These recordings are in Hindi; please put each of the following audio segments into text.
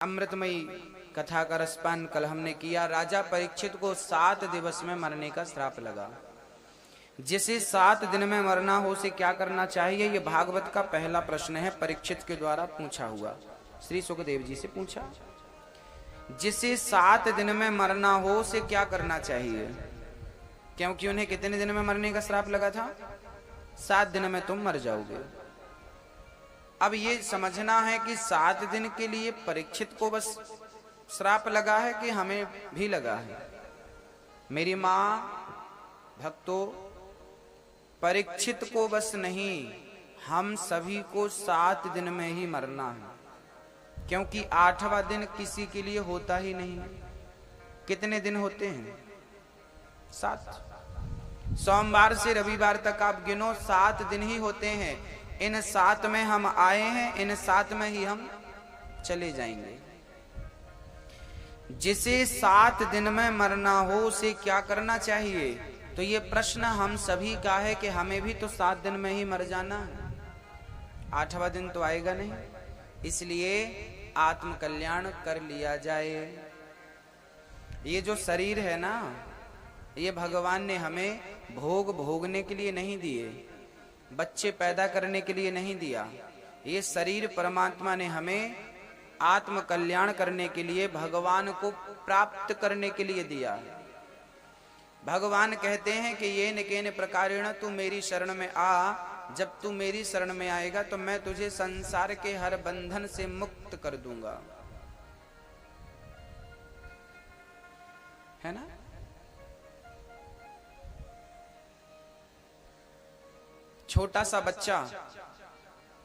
अमृतमयी कथा का रसपान कल हमने किया। राजा परीक्षित को 7 दिवस में मरने का श्राप लगा। जिसे 7 दिन में मरना हो उसे क्या करना चाहिए, ये भागवत का पहला प्रश्न है, परीक्षित के द्वारा पूछा हुआ। श्री सुखदेव जी से पूछा, जिसे 7 दिन में मरना हो उसे क्या करना चाहिए, क्योंकि उन्हें कितने दिन में मरने का श्राप लगा था? 7 दिन में तुम मर जाओगे। अब ये समझना है कि 7 दिन के लिए परीक्षित को बस श्राप लगा है कि हमें भी लगा है? मेरी मां भक्तों, परीक्षित को बस नहीं, हम सभी को 7 दिन में ही मरना है, क्योंकि 8वां दिन किसी के लिए होता ही नहीं। कितने दिन होते हैं? 7। सोमवार से रविवार तक आप गिनो, 7 दिन ही होते हैं। इन 7 में हम आए हैं, इन 7 में ही हम चले जाएंगे। जिसे 7 दिन में मरना हो उसे क्या करना चाहिए? तो ये प्रश्न हम सभी का है कि हमें भी तो 7 दिन में ही मर जाना है, 8वां दिन तो आएगा नहीं। इसलिए आत्म कल्याण कर लिया जाए। ये जो शरीर है ना, ये भगवान ने हमें भोग भोगने के लिए नहीं दिए, बच्चे पैदा करने के लिए नहीं दिया। ये शरीर परमात्मा ने हमें आत्म कल्याण करने के लिए, भगवान को प्राप्त करने के लिए दिया। भगवान कहते हैं कि ये निकेन प्रकारेण तू मेरी शरण में आ। जब तू मेरी शरण में आएगा तो मैं तुझे संसार के हर बंधन से मुक्त कर दूंगा, है ना? छोटा सा बच्चा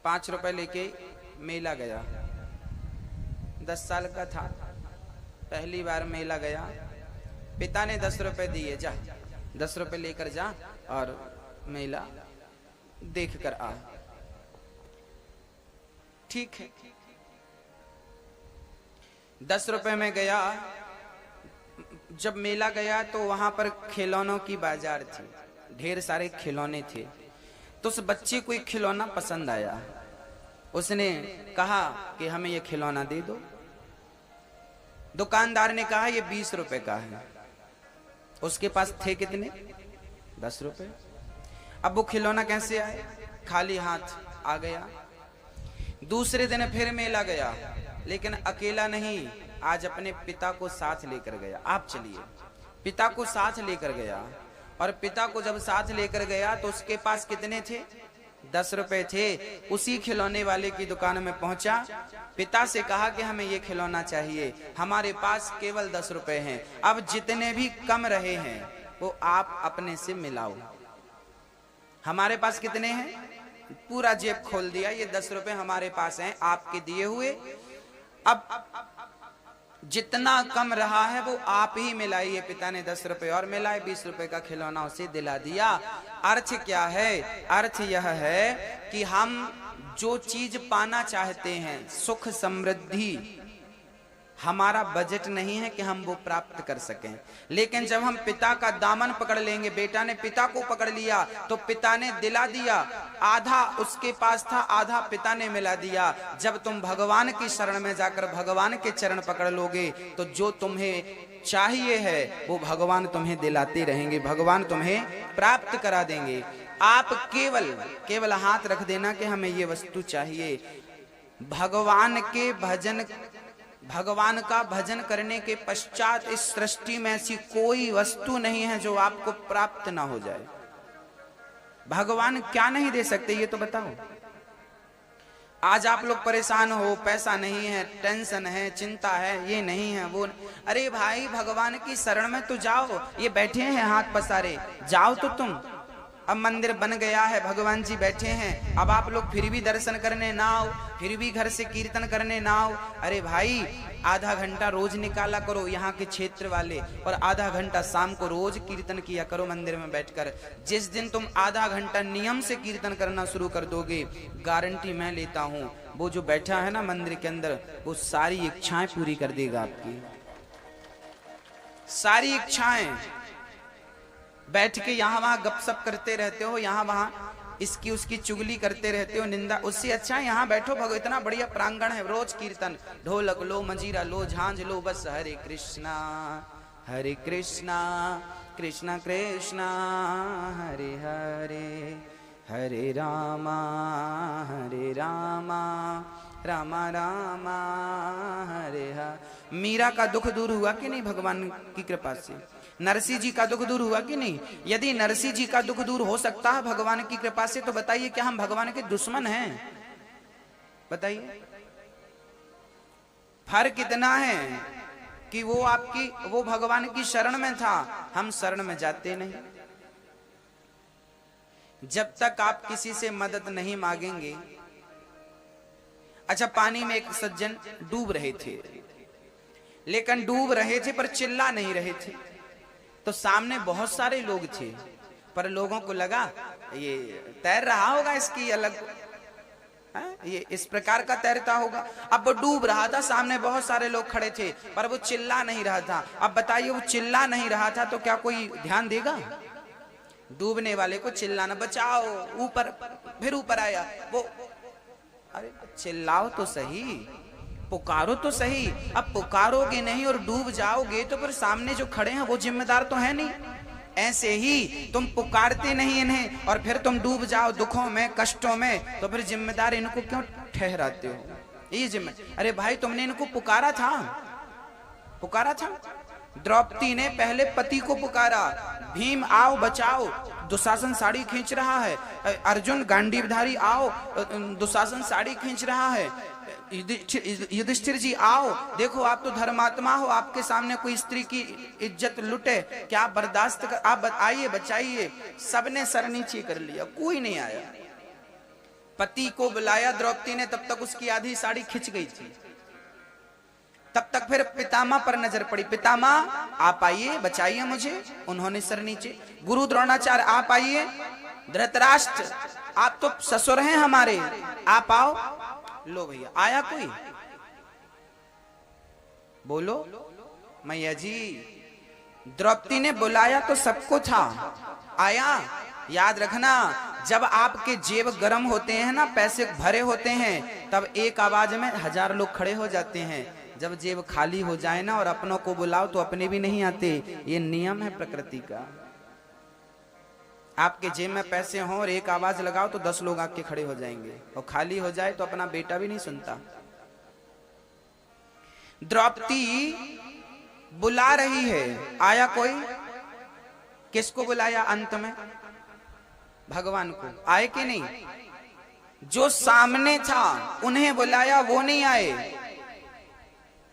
5 रुपए लेके मेला गया, 10 साल का था, पहली बार मेला गया। पिता ने 10 रुपए दिए, जा 10 रुपए लेकर जा और मेला देख कर आ। ठीक है, 10 रुपए में गया। जब मेला गया तो वहां पर खिलौनों की बाजार थी, ढेर सारे खिलौने थे। तो उस बच्चे को एक खिलौना पसंद आया, उसने कहा कि हमें ये खिलौना दे दो। दुकानदार ने कहा ये 20 रुपए का है। उसके पास थे कितने? 10 रुपए। अब वो खिलौना कैसे आए? खाली हाथ आ गया। दूसरे दिन फिर मेला गया, लेकिन अकेला नहीं, आज अपने पिता को साथ लेकर गया। आप चलिए, पिता को साथ लेकर गया। और पिता को जब साथ लेकर गया तो उसके पास कितने थे? 10 रुपए थे। उसी खिलौने वाले की दुकान में पहुंचा, पिता से कहा कि हमें ये खिलौना चाहिए, हमारे पास केवल 10 रुपए हैं। अब जितने भी कम रहे हैं वो आप अपने से मिलाओ। हमारे पास कितने हैं? पूरा जेब खोल दिया, ये 10 रुपए हमारे पास हैं आपके दिए हुए। अब जितना कम रहा है वो आप ही मिलाइए। पिता ने 10 रुपए और मिलाए, 20 रुपए का खिलौना उसे दिला दिया। अर्थ क्या है? अर्थ यह है कि हम जो चीज पाना चाहते हैं, सुख समृद्धि, हमारा बजट नहीं है कि हम वो प्राप्त कर सकें। लेकिन जब हम पिता का दामन पकड़ लेंगे, बेटा ने पिता को पकड़ लिया तो पिता ने दिला दिया। आधा उसके पास था, आधा पिता ने मिला दिया। जब तुम भगवान की शरण में जाकर भगवान के चरण पकड़ लोगे तो जो तुम्हें चाहिए है वो भगवान तुम्हें दिलाते रहेंगे, भगवान तुम्हें प्राप्त करा देंगे। आप केवल हाथ रख देना कि हमें ये वस्तु चाहिए। भगवान का भजन करने के पश्चात इस सृष्टि में ऐसी कोई वस्तु नहीं है जो आपको प्राप्त ना हो जाए। भगवान क्या नहीं दे सकते ये तो बताओ। आज आप लोग परेशान हो, पैसा नहीं है, टेंशन है, चिंता है, ये नहीं है वो। अरे भाई, भगवान की शरण में तो जाओ। ये बैठे हैं हाथ पसारे, जाओ तो तुम। अब मंदिर बन गया है, भगवान जी बैठे हैं, अब आप लोग फिर भी दर्शन करने ना आओ, फिर भी घर से कीर्तन करने ना आओ। अरे भाई, आधा घंटा रोज निकाला करो यहाँ के क्षेत्र वाले, और आधा घंटा शाम को रोज कीर्तन किया करो मंदिर में बैठकर। जिस दिन तुम आधा घंटा नियम से कीर्तन करना शुरू कर दोगे, गारंटी मैं लेता हूँ, वो जो बैठा है ना मंदिर के अंदर, वो सारी इच्छाएं पूरी कर देगा आपकी, सारी इच्छाएं। बैठ के यहाँ वहां गपशप करते रहते हो, यहाँ वहां इसकी उसकी चुगली करते रहते हो, निंदा। उससे अच्छा यहाँ बैठो, भगो इतना बढ़िया प्रांगण है, रोज कीर्तन, ढोलक लो, मंजीरा लो, झांझ लो, बस हरे कृष्णा कृष्णा कृष्णा हरे हरे, हरे रामा रामा रामा हरे हरे। मीरा का दुख दूर हुआ कि नहीं भगवान की कृपा से? नरसिंह जी का दुख दूर हुआ कि नहीं? यदि नरसिंह जी का दुख दूर हो सकता है भगवान की कृपा से, तो बताइए क्या हम भगवान के दुश्मन हैं? बताइए, फर्क इतना है कि वो भगवान की शरण में था, हम शरण में जाते नहीं। जब तक आप किसी से मदद नहीं मांगेंगे। अच्छा, पानी में एक सज्जन डूब रहे थे, लेकिन डूब रहे थे पर चिल्ला नहीं रहे थे। तो सामने बहुत सारे लोग थे, पर लोगों को लगा ये तैर रहा होगा, इसकी अलग ये इस प्रकार का तैरता होगा। अब वो डूब रहा था, सामने बहुत सारे लोग खड़े थे, पर वो चिल्ला नहीं रहा था। अब बताइए, वो चिल्ला नहीं रहा था तो क्या कोई ध्यान देगा? डूबने वाले को चिल्लाना, बचाओ, ऊपर, फिर ऊपर आया वो, अरे चिल्लाओ तो सही, पुकारो तो सही। अब पुकारोगे नहीं और डूब जाओगे तो फिर सामने जो खड़े हैं वो जिम्मेदार तो है नहीं। ऐसे ही तुम पुकारते नहीं इन्हें और फिर तुम डूब जाओ दुखों में, कष्टों में, तो फिर जिम्मेदार इनको क्यों ठहराते हो? ये जिम्मेदार, अरे भाई तुमने इनको पुकारा था। द्रौपदी ने पहले पति को पुकारा, भीम आओ बचाओ, दुशासन साड़ी खींच रहा है, अर्जुन गांडीवधारी आओ, दुशासन साड़ी खींच रहा है, युधिष्ठिर जी आओ, देखो आप तो धर्मात्मा हो, आपके सामने कोई स्त्री की इज्जत लुटे क्या आप बर्दाश्त कर, आप आइए बचाइए। सबने सर नीचे कर लिया, कोई नहीं आया। पति को बुलाया द्रौपदी ने, तब तक उसकी आधी साड़ी खिंच गई थी। तब तक फिर पितामह पर नजर पड़ी, पितामह आप आइए बचाइए मुझे, उन्होंने सर नीचे। गुरु द्रोणाचार्य आप आइए, धृतराष्ट्र आप तो ससुर हैं हमारे, आप आओ। लो भैया, आया कोई? बोलो मैया जी, द्रौपदी ने बुलाया तो सबको था, आया। याद रखना, जब आपके जेब गर्म होते हैं ना, पैसे भरे होते हैं, तब एक आवाज में 1000 लोग खड़े हो जाते हैं। जब जेब खाली हो जाए ना और अपनों को बुलाओ तो अपने भी नहीं आते। ये नियम है प्रकृति का। आपके जेब में पैसे हों और एक आवाज लगाओ तो 10 लोग आके खड़े हो जाएंगे, और खाली हो जाए तो अपना बेटा भी नहीं सुनता। द्रौपदी बुला रही है, आया कोई? किसको बुलाया अंत में? भगवान को। आए कि नहीं? जो सामने था उन्हें बुलाया, वो नहीं आए।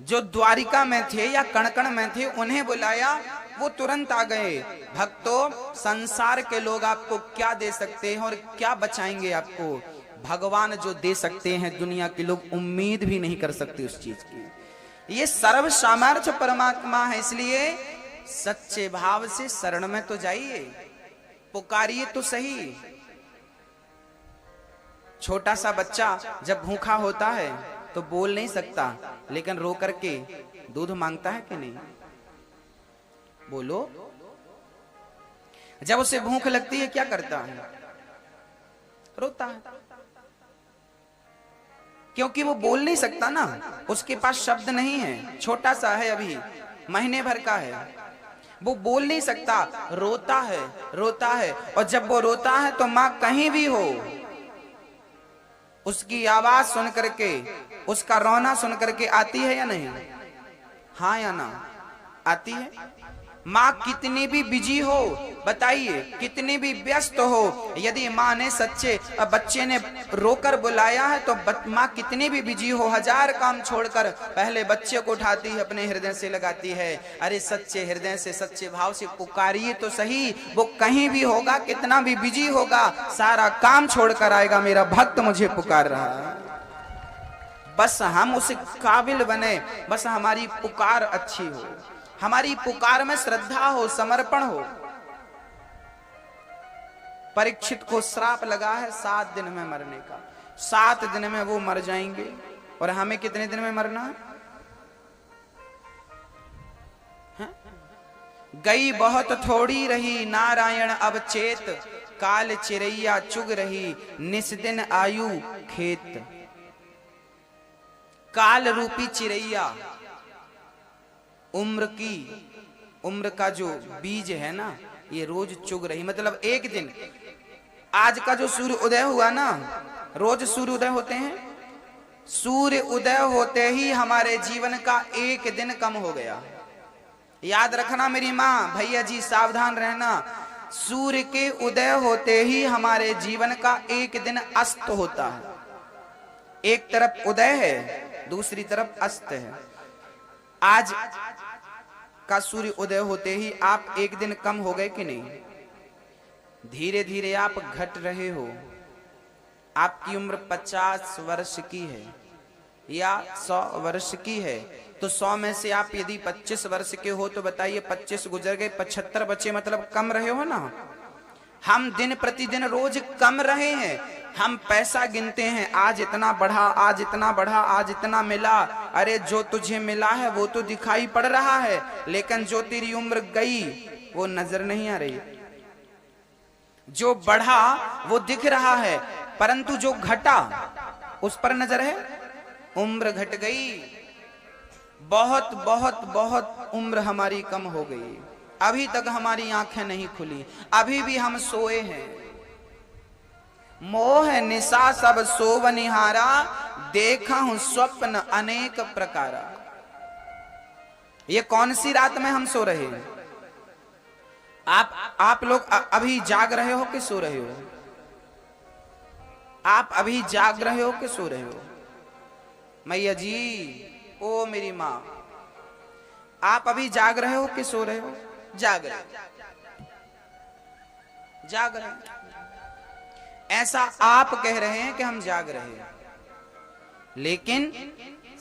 जो द्वारिका में थे या कण-कण में थे उन्हें बुलाया, वो तुरंत आ गए। भक्तों, संसार के लोग आपको क्या दे सकते हैं और क्या बचाएंगे आपको? भगवान जो दे सकते हैं, दुनिया के लोग उम्मीद भी नहीं कर सकते उस चीज की। ये सर्व सामर्थ्य परमात्मा है, इसलिए सच्चे भाव से शरण में तो जाइए, पुकारिए तो सही। छोटा सा बच्चा जब भूखा होता है तो बोल नहीं सकता, लेकिन रो करके दूध मांगता है कि नहीं? बोलो। जब उसे भूख लगती है क्या करता है? रोता है, क्योंकि वो बोल नहीं सकता ना, उसके पास शब्द नहीं है, छोटा सा है, अभी महीने भर का है, वो बोल नहीं सकता, रोता है। और जब वो रोता है तो माँ कहीं भी हो, उसकी आवाज सुन करके, उसका रोना सुन करके आती है या नहीं? हाँ या ना? आती है। माँ कितनी भी बिजी हो, बताइए, कितनी भी व्यस्त हो, यदि माँ ने सच्चे बच्चे ने रोकर बुलाया है तो माँ कितनी भी बिजी हो, 1000 काम छोड़कर पहले बच्चे को उठाती है, अपने हृदय से लगाती है। अरे सच्चे हृदय से, सच्चे भाव से पुकारिए तो सही। वो कहीं भी होगा, कितना भी बिजी होगा, सारा काम छोड़कर आएगा, मेरा भक्त मुझे पुकार रहा है। बस हम उस काबिल बने, बस हमारी पुकार अच्छी हो, हमारी पुकार में श्रद्धा हो, समर्पण हो। परीक्षित को श्राप लगा है 7 दिन में मरने का, 7 दिन में वो मर जाएंगे, और हमें कितने दिन में मरना है? गई बहुत थोड़ी रही नारायण अब चेत, काल चिरैया चुग रही, निस दिन आयु खेत। काल रूपी चिरैया, उम्र का जो बीज है ना, ये रोज चुग रही, मतलब एक दिन, आज का जो सूर्य उदय हुआ ना, रोज सूर्य उदय होते हैं, सूर्य उदय होते ही हमारे जीवन का एक दिन कम हो गया। याद रखना मेरी माँ, भैया जी सावधान रहना, सूर्य के उदय होते ही हमारे जीवन का एक दिन अस्त होता है। एक तरफ उदय है, दूसरी तरफ अस्त है। आज का सूर्य उदय होते ही आप एक दिन कम हो गए कि नहीं? धीरे धीरे आप घट रहे हो। आपकी उम्र 50 वर्ष की है या 100 वर्ष की है, तो 100 में से आप यदि 25 वर्ष के हो तो बताइए 25 गुजर गए, 75 बचे, मतलब कम रहे हो ना। हम दिन प्रतिदिन रोज कम रहे हैं। हम पैसा गिनते हैं, आज इतना बढ़ा, आज इतना बढ़ा, आज इतना मिला। अरे जो तुझे मिला है वो तो दिखाई पड़ रहा है, लेकिन जो तेरी उम्र गई वो नजर नहीं आ रही। जो बढ़ा वो दिख रहा है, परंतु जो घटा उस पर नजर है। उम्र घट गई, बहुत बहुत बहुत उम्र हमारी कम हो गई। अभी तक हमारी आंखें नहीं खुली, अभी भी हम सोए हैं। मोह निशा सब सोव निहारा, देखा हूं स्वप्न अनेक प्रकारा। ये कौन सी रात में हम सो रहे हैं? आप लोग अभी जाग रहे हो कि सो रहे हो? आप अभी जाग रहे हो कि सो रहे हो? मैया जी, ओ मेरी माँ, आप अभी जाग रहे हो कि सो रहे हो? जाग रहे, जाग रहे। ऐसा आप कह रहे हैं कि हम जाग रहे हैं, लेकिन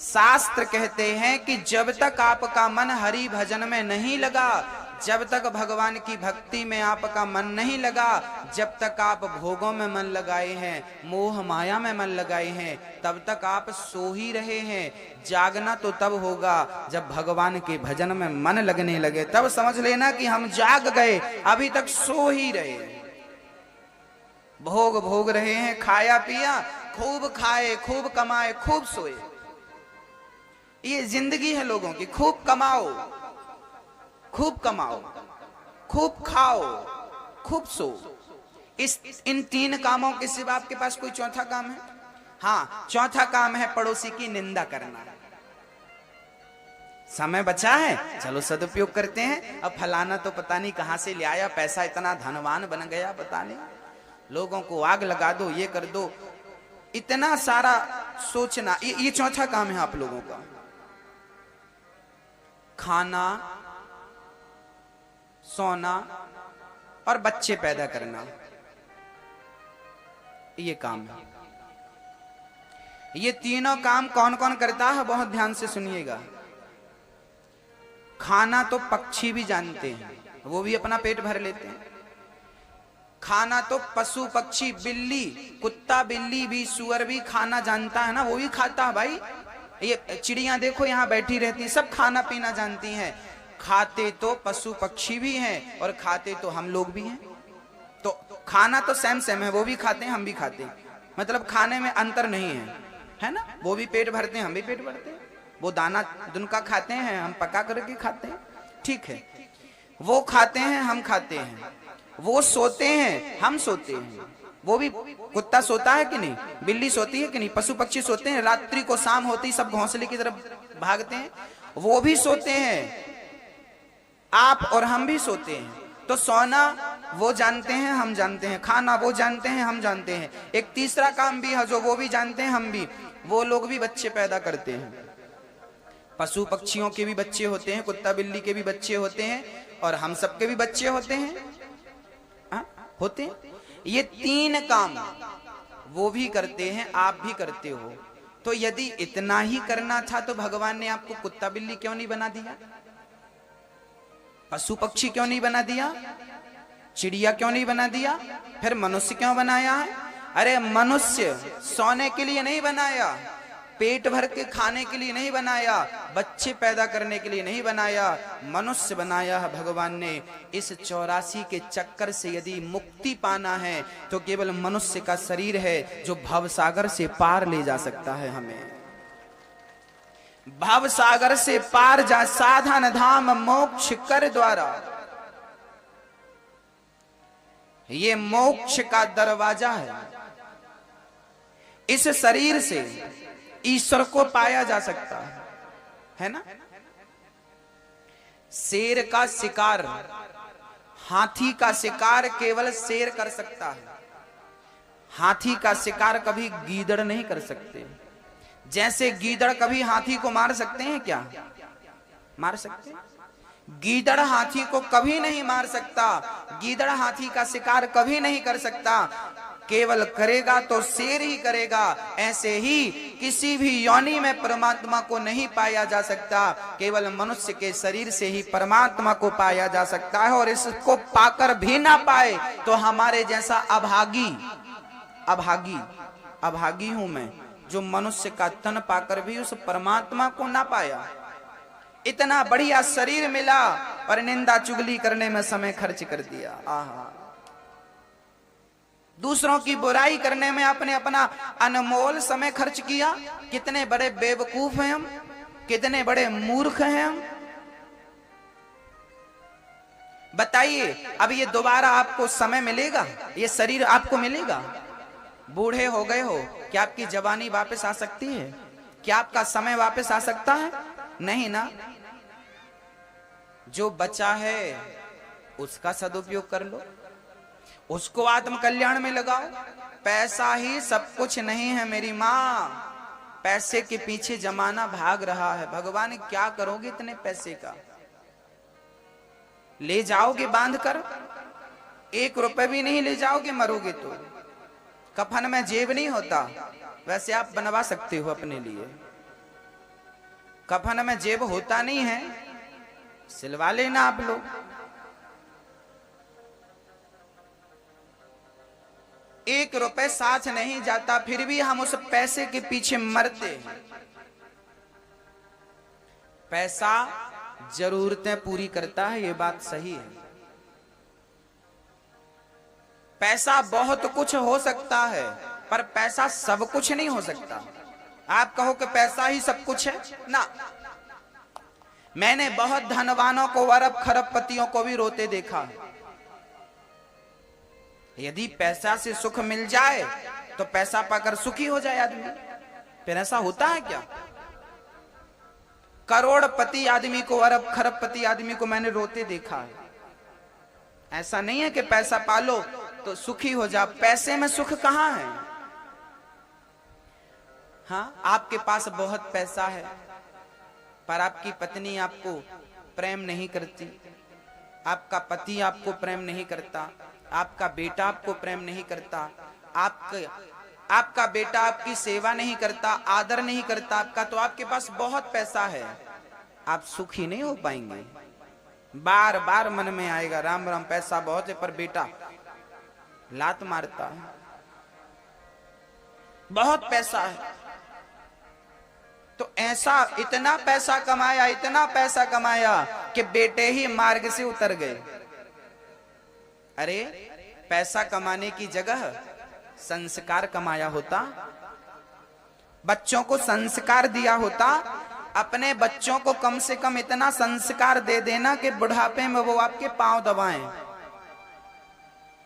शास्त्र कहते हैं कि जब तक आपका मन हरि भजन में नहीं लगा, जब तक भगवान की भक्ति में आपका मन नहीं लगा, जब तक आप भोगों में मन लगाए हैं, मोह माया में मन लगाए हैं, तब तक आप सो ही रहे हैं। जागना तो तब होगा जब भगवान के भजन में मन लगने लगे, तब समझ लेना कि हम जाग गए। अभी तक सो ही रहे, भोग रहे हैं, खाया पिया, खूब खाए, खूब कमाए, खूब सोए। ये जिंदगी है लोगों की। खूब कमाओ, खूब कमाओ, खूब खाओ, खूब सो। इन 3 कामों के सिवा आपके पास कोई चौथा काम है? हाँ, चौथा काम है पड़ोसी की निंदा करना। समय बचा है, चलो सदुपयोग करते हैं। अब फलाना तो पता नहीं कहां से ले आया पैसा, इतना धनवान बन गया, पता नहीं, लोगों को आग लगा दो, ये कर दो, इतना सारा सोचना। ये चौथा काम है आप लोगों का। खाना, सोना और बच्चे पैदा करना, ये काम है। ये तीनों काम कौन कौन करता है? बहुत ध्यान से सुनिएगा। खाना तो पक्षी भी जानते हैं, वो भी अपना पेट भर लेते हैं। खाना तो पशु पक्षी, बिल्ली, कुत्ता बिल्ली भी, सुअर भी खाना जानता है ना, वो भी खाता है भाई। ये चिड़िया देखो यहाँ बैठी रहती, सब खाना पीना जानती हैं। खाते तो पशु पक्षी भी हैं और खाते तो हम लोग भी हैं। तो खाना तो सेम सेम है, वो भी खाते हैं, हम भी खाते हैं, मतलब खाने में अंतर नहीं है ना। वो भी पेट भरते हैं, हम भी पेट भरते हैं। वो दाना दुनका खाते हैं, हम पका करके खाते हैं, ठीक है। वो खाते हैं, हम खाते हैं। वो सोते हैं, हम सोते हैं। वो भी, कुत्ता सोता है कि नहीं, बिल्ली सोती है कि नहीं, पशु पक्षी सोते हैं। रात्रि को शाम होती ही सब घोंसले की तरफ भागते हैं, वो भी सोते हैं। आप और हम भी सोते हैं। तो सोना वो जानते हैं, हम जानते हैं। खाना वो जानते हैं, हम जानते हैं। एक तीसरा काम भी है जो वो भी जानते हैं, हम भी। वो लोग भी बच्चे पैदा करते हैं। पशु पक्षियों के भी बच्चे होते हैं, कुत्ता बिल्ली के भी बच्चे होते हैं, और हम सबके भी बच्चे होते हैं, होते हैं। ये 3 काम वो भी करते हैं, आप भी करते हो। तो यदि इतना ही करना था तो भगवान ने आपको कुत्ता बिल्ली क्यों नहीं बना दिया? पशु पक्षी क्यों नहीं बना दिया? चिड़िया क्यों नहीं बना दिया? फिर मनुष्य क्यों बनाया है? अरे मनुष्य सोने के लिए नहीं बनाया, पेट भर के खाने के लिए नहीं बनाया, बच्चे पैदा करने के लिए नहीं बनाया, मनुष्य बनाया है भगवान ने। इस 84 के चक्कर से यदि मुक्ति पाना है तो केवल मनुष्य का शरीर है जो भवसागर से पार ले जा सकता है। हमें भवसागर से पार जा साधन धाम मोक्ष कर द्वारा, ये मोक्ष का दरवाजा है। इस शरीर से ईश्वर को पाया जा सकता है ना। शेर का शिकार, हाथी का शिकार केवल शेर कर सकता है। हाथी का शिकार कभी गीदड़ नहीं कर सकते। जैसे गीदड़ कभी हाथी को मार सकते हैं क्या? मार सकते हैं? गीदड़ हाथी को कभी नहीं मार सकता। गीदड़ हाथी का शिकार कभी नहीं कर सकता। केवल करेगा तो शेर ही करेगा। ऐसे ही किसी भी योनि में परमात्मा को नहीं पाया जा सकता। केवल मनुष्य के शरीर से ही परमात्मा को पाया जा सकता है। और इसको पाकर भी ना पाए तो हमारे जैसा अभागी अभागी अभागी हूं मैं, जो मनुष्य का तन पाकर भी उस परमात्मा को ना पाया। इतना बढ़िया शरीर मिला और निंदा चुगली करने में समय खर्च कर दिया। आहा, दूसरों की बुराई करने में आपने अपना अनमोल समय खर्च किया। कितने बड़े बेवकूफ हैं हम, कितने बड़े मूर्ख हैं हम। बताइए, अब ये दोबारा आपको समय मिलेगा? ये शरीर आपको मिलेगा? बूढ़े हो गए हो, क्या आपकी जवानी वापस आ सकती है? क्या आपका समय वापस आ सकता है? नहीं ना। जो बचा है उसका सदुपयोग कर लो, उसको आत्म कल्याण में लगाओ। पैसा ही सब कुछ नहीं है मेरी माँ। पैसे के पीछे जमाना भाग रहा है। भगवान क्या करोगे इतने पैसे का? ले जाओगे बांध कर? 1 रुपए भी नहीं ले जाओगे, मरोगे तो। कफन में जेब नहीं होता, वैसे आप बनवा सकते हो अपने लिए। कफन में जेब होता नहीं है, सिलवा लेना आप लोग। 1 रुपए साथ नहीं जाता, फिर भी हम उस पैसे के पीछे मरते हैं। पैसा जरूरतें पूरी करता है, ये बात सही है। पैसा बहुत कुछ हो सकता है, पर पैसा सब कुछ नहीं हो सकता। आप कहो कि पैसा ही सब कुछ है ना। मैंने बहुत धनवानों को, अरब खरबपतियों को भी रोते देखा है। यदि पैसा से सुख मिल जाए तो पैसा पाकर सुखी हो जाए आदमी। फिर ऐसा होता है क्या? करोड़पति आदमी को, अरब खरबपति आदमी को मैंने रोते देखा है। ऐसा नहीं है कि पैसा पालो तो सुखी हो जा। पैसे में सुख कहां है? हाँ, आपके पास बहुत पैसा है पर आपकी पत्नी आपको प्रेम नहीं करती, आपका पति आपको प्रेम नहीं करता, आपका बेटा आपको प्रेम नहीं करता, आपका बेटा आपकी सेवा नहीं करता, आदर नहीं करता आपका, तो आपके पास बहुत पैसा है, आप सुखी नहीं हो पाएंगे। बार बार मन में आएगा, राम राम पैसा बहुत है पर बेटा लात मारता है। बहुत पैसा है तो ऐसा इतना पैसा कमाया, इतना पैसा कमाया कि बेटे ही मार्ग से उतर गए। अरे पैसा कमाने की जगह संस्कार कमाया होता, बच्चों को संस्कार दिया होता। अपने बच्चों को कम से कम इतना संस्कार दे देना कि बुढ़ापे में वो आपके पांव दबाएं।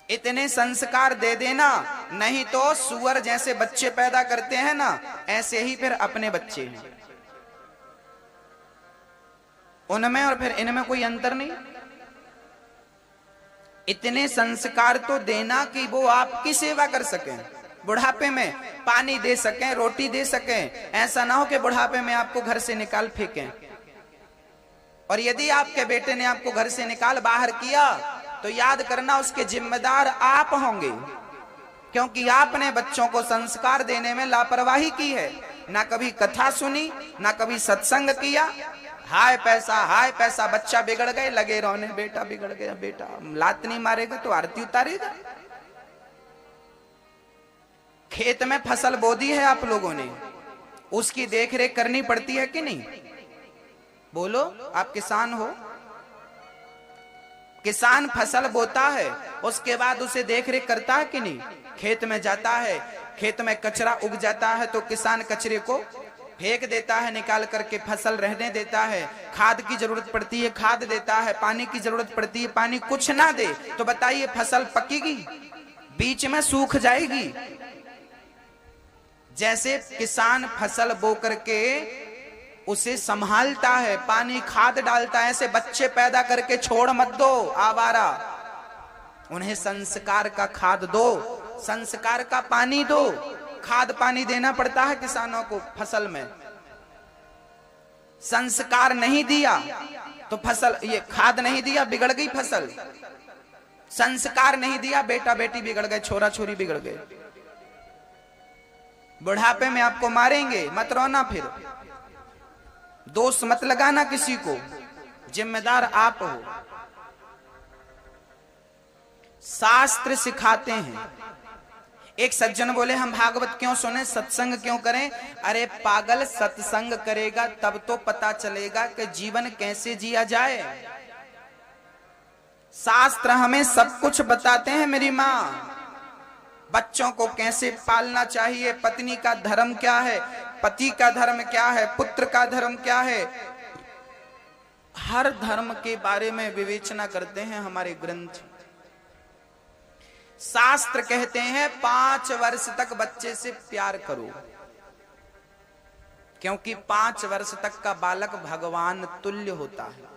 इतने संस्कार दे देना, नहीं तो सुअर जैसे बच्चे पैदा करते हैं ना, ऐसे ही फिर अपने बच्चे हैं। उनमें और फिर इनमें कोई अंतर नहीं। इतने संस्कार तो देना कि वो आपकी सेवा कर सकें, बुढ़ापे में पानी दे सकें, रोटी दे सकें। ऐसा ना हो कि बुढ़ापे में आपको घर से निकाल फेंकें। और यदि आपके बेटे ने आपको घर से निकाल बाहर किया तो याद करना उसके जिम्मेदार आप होंगे, क्योंकि आपने बच्चों को संस्कार देने में लापरवाही की है। ना कभी कथा सुनी, ना कभी सत्संग किया। हाय पैसा, बच्चा बिगड़ गए, लगे रोने, बेटा बिगड़ गया, बेटा लात नहीं मारेगा तो आरती उतारेगा। खेत में फसल बो दी है आप लोगों ने, उसकी देखरेख करनी पड़ती है कि नहीं? बोलो, आप किसान हो, किसान फसल बोता है, उसके बाद उसे देखरेख करता है कि नहीं? खेत में जाता है, खेत में कचरा उग जाता है तो किसान कचरे को फेंक देता है, निकाल करके फसल रहने देता है। खाद की जरूरत पड़ती है, खाद देता है। पानी की जरूरत पड़ती है, पानी कुछ ना दे तो बताइए फसल पकेगी? बीच में सूख जाएगी। जैसे किसान फसल बो करके उसे संभालता है, पानी खाद डालता है, ऐसे बच्चे पैदा करके छोड़ मत दो आवारा। उन्हें संस्कार का खाद दो, संस्कार का पानी दो। खाद पानी देना पड़ता है किसानों को फसल में। संस्कार नहीं दिया तो फसल, ये खाद नहीं दिया बिगड़ गई फसल। संस्कार नहीं दिया, बेटा बेटी बिगड़ गए, छोरा छोरी बिगड़ गए। बुढ़ापे में आपको मारेंगे, मत रोना, फिर दोष मत लगाना किसी को, जिम्मेदार आप हो। शास्त्र सिखाते हैं। एक सज्जन बोले हम भागवत क्यों सुने, सत्संग क्यों करें? अरे पागल, सत्संग करेगा तब तो पता चलेगा कि जीवन कैसे जिया जाए। शास्त्र हमें सब कुछ बताते हैं मेरी माँ। बच्चों को कैसे पालना चाहिए, पत्नी का धर्म क्या है, पति का धर्म क्या है, पुत्र का धर्म क्या है, हर धर्म के बारे में विवेचना करते हैं हमारे ग्रंथ। शास्त्र कहते हैं 5 वर्ष तक बच्चे से प्यार करो, क्योंकि 5 वर्ष तक का बालक भगवान तुल्य होता है।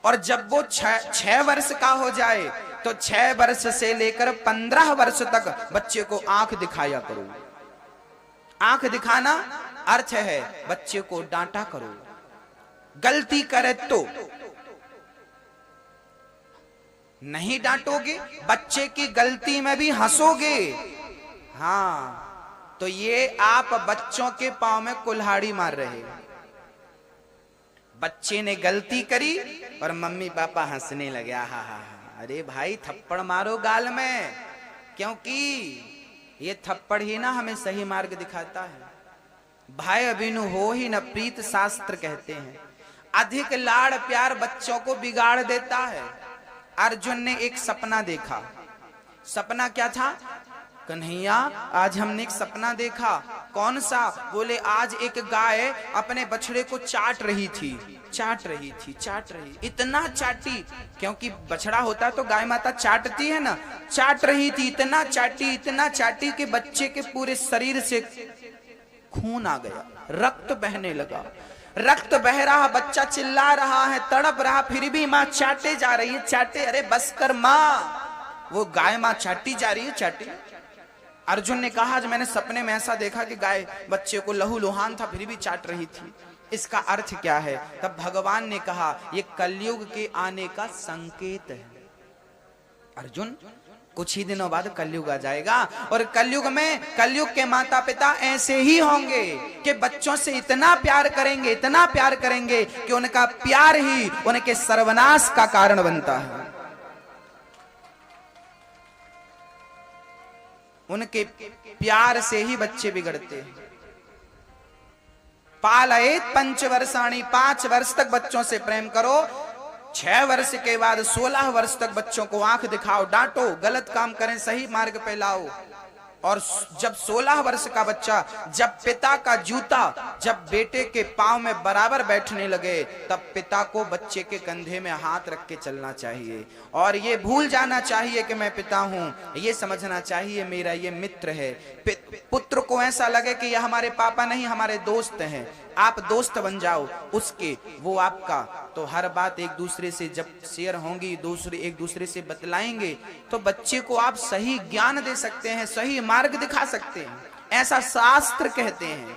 और जब वो 6 वर्ष का हो जाए तो 6 वर्ष से लेकर 15 वर्ष तक बच्चे को आंख दिखाया करो। आंख दिखाना अर्थ है बच्चे को डांटा करो, गलती करे तो। नहीं डांटोगे, बच्चे की गलती में भी हंसोगे, हाँ, तो ये आप बच्चों के पांव में कुल्हाड़ी मार रहे हो। बच्चे ने गलती करी और मम्मी पापा हंसने लगे, हा हा हा। अरे भाई थप्पड़ मारो गाल में, क्योंकि ये थप्पड़ ही ना हमें सही मार्ग दिखाता है। भाई अभिनु हो ही न प्रीत, शास्त्र कहते हैं। अधिक लाड़ प्यार बच्चों को बिगाड़ देता है। अर्जुन ने एक सपना देखा। सपना क्या था? कन्हैया आज हमने एक सपना देखा। कौन सा? बोले आज एक गाय अपने बछड़े को चाट रही थी, चाट रही थी, चाट रही, इतना चाटी, क्योंकि बछड़ा होता तो गाय माता चाटती है ना, चाट रही थी, इतना चाटी, इतना चाटी कि बच्चे के पूरे शरीर से खून आ गया, रक्त बहने लगा। रक्त बह रहा, बच्चा चिल्ला रहा है, तड़प रहा, फिर भी माँ चाटे जा रही है, चाटे। अरे बस कर माँ, वो गाय माँ चाटी जा रही है, चाटी। अर्जुन ने कहा आज मैंने सपने में ऐसा देखा कि गाय बच्चे को लहू लुहान था फिर भी चाट रही थी, इसका अर्थ क्या है? तब भगवान ने कहा ये कलयुग के आने का संकेत है। अर्जुन, कुछ ही दिनों बाद कलयुग आ जाएगा और कलयुग में कलयुग के माता पिता ऐसे ही होंगे कि बच्चों से इतना प्यार करेंगे, इतना प्यार करेंगे कि उनका प्यार ही उनके सर्वनाश का कारण बनता है। उनके प्यार से ही बच्चे बिगड़ते हैं। पालयेत 5 वर्षाणि, 5 वर्ष तक बच्चों से प्रेम करो। 6 वर्ष के बाद 16 वर्ष तक बच्चों को आंख दिखाओ, डांटो, गलत काम करें सही मार्ग पे लाओ। और जब 16 वर्ष का बच्चा, जब पिता का जूता जब बेटे के पांव में बराबर बैठने लगे, तब पिता को बच्चे के कंधे में हाथ रख के चलना चाहिए और ये भूल जाना चाहिए कि मैं पिता हूं, ये समझना चाहिए मेरा ये मित्र है। पुत्र को ऐसा लगे कि यह हमारे पापा नहीं, हमारे दोस्त हैं। आप दोस्त बन जाओ उसके, वो आपका, तो हर बात एक दूसरे से जब शेयर होंगी, एक दूसरे से बतलाएंगे, तो बच्चे को आप सही ज्ञान दे सकते हैं, सही मार्ग दिखा सकते हैं। ऐसा शास्त्र कहते हैं।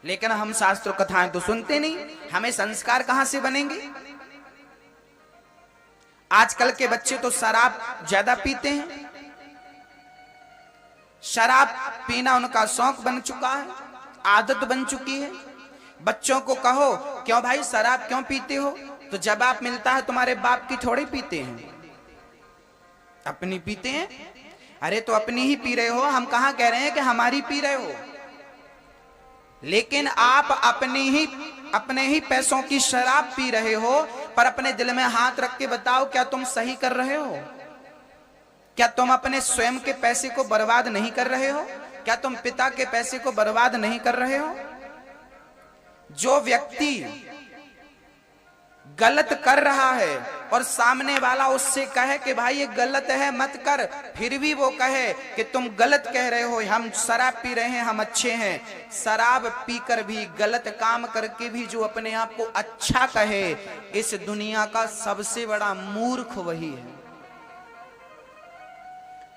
लेकिन हम शास्त्र कथाएं तो सुनते नहीं, हमें संस्कार कहां से बनेंगे? आजकल के बच्चे तो शराब ज्यादा पीते हैं, शराब पीना उनका शौक बन चुका है, आदत बन चुकी है। बच्चों को कहो क्यों भाई शराब क्यों पीते हो, तो जवाब मिलता है तुम्हारे बाप की थोड़ी पीते हैं, अपनी पीते हैं। अरे तो अपनी ही पी रहे हो, हम कहां कह रहे हैं कि हमारी पी रहे हो। लेकिन आप अपने ही पैसों की शराब पी रहे हो, पर अपने दिल में हाथ रख के बताओ, क्या तुम सही कर रहे हो? क्या तुम अपने स्वयं के पैसे को बर्बाद नहीं कर रहे हो? क्या तुम पिता के पैसे को बर्बाद नहीं कर रहे हो? जो व्यक्ति गलत कर रहा है और सामने वाला उससे कहे कि भाई ये गलत है मत कर, फिर भी वो कहे कि तुम गलत कह रहे हो, हम शराब पी रहे हैं, हम अच्छे हैं। शराब पीकर भी, गलत काम करके भी जो अपने आप को अच्छा कहे, इस दुनिया का सबसे बड़ा मूर्ख वही है।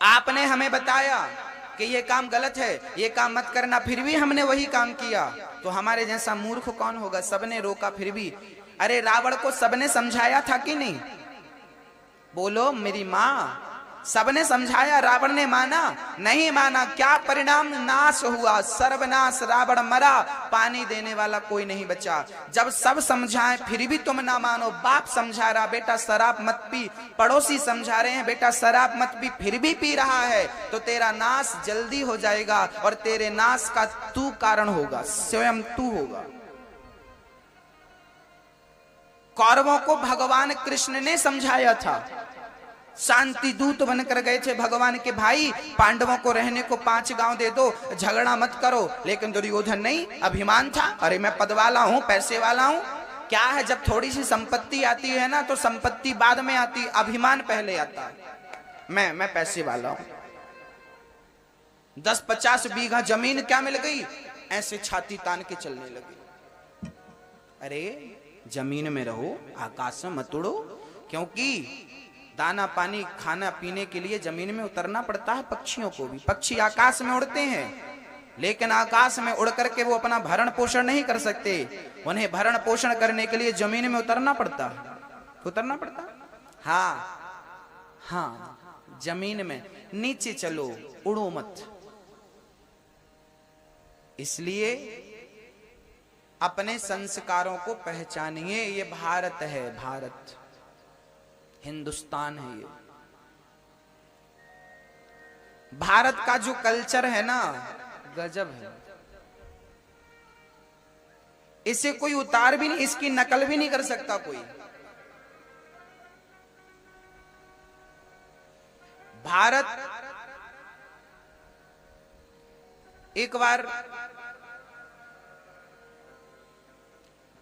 आपने हमें बताया कि ये काम गलत है, ये काम मत करना, फिर भी हमने वही काम किया, तो हमारे जैसा मूर्ख कौन होगा? सबने रोका फिर भी। अरे रावण को सबने समझाया था कि नहीं? बोलो मेरी माँ। सबने समझाया, रावण ने माना? नहीं माना। क्या परिणाम? नाश हुआ, सर्वनाश, रावण मरा, पानी देने वाला कोई नहीं बचा। जब सब समझाएं फिर भी तुम ना मानो, बाप समझा रहा बेटा शराब मत पी, पड़ोसी समझा रहे हैं बेटा शराब मत पी, फिर भी पी रहा है, तो तेरा नाश जल्दी हो जाएगा और तेरे नाश का तू कारण होगा, स्वयं तू होगा। कौरवों को भगवान कृष्ण ने समझाया था, शांति दूत बनकर गए थे भगवान के, भाई पांडवों को रहने को 5 गांव दे दो, झगड़ा मत करो। लेकिन दुर्योधन नहीं, अभिमान था, अरे मैं पद वाला हूं, पैसे वाला हूं। क्या है, जब थोड़ी सी संपत्ति आती है ना, तो संपत्ति बाद में आती, अभिमान पहले आता है। मैं पैसे वाला हूं। 10-50 बीघा जमीन क्या मिल गई, ऐसे छाती तान के चलने लगे। अरे जमीन में रहो, आकाश में मत उड़ो, क्योंकि दाना पानी खाना पीने के लिए जमीन में उतरना पड़ता है पक्षियों को भी। पक्षी आकाश में उड़ते हैं, लेकिन आकाश में उड़ करके वो अपना भरण पोषण नहीं कर सकते, उन्हें भरण पोषण करने के लिए जमीन में उतरना पड़ता है। हाँ, जमीन में नीचे चलो, उड़ो मत। इसलिए अपने संस्कारों को पहचानिए। ये भारत है, भारत, हिंदुस्तान है। ये भारत का जो कल्चर है ना, गजब है। इसे कोई उतार भी नहीं, इसकी नकल भी नहीं कर सकता कोई। भारत, एक बार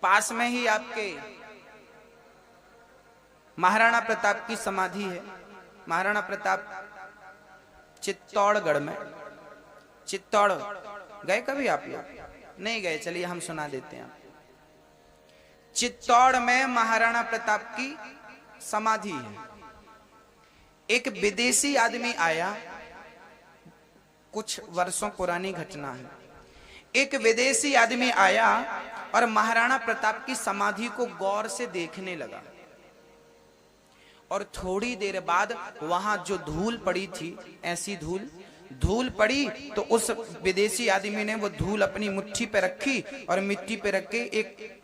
पास में ही आपके महाराणा प्रताप की समाधि है। महाराणा प्रताप चित्तौड़गढ़ में, चित्तौड़ गए कभी आप लोग? नहीं गए, चलिए हम सुना देते हैं। चित्तौड़ में महाराणा प्रताप की समाधि है। एक विदेशी आदमी आया, कुछ वर्षों पुरानी घटना है। एक विदेशी आदमी आया और महाराणा प्रताप की समाधि को गौर से देखने लगा, और थोड़ी देर बाद वहां जो धूल पड़ी थी, ऐसी धूल पड़ी, तो उस विदेशी आदमी ने वो धूल अपनी मुट्ठी पे रखी और मिट्टी पे रख के एक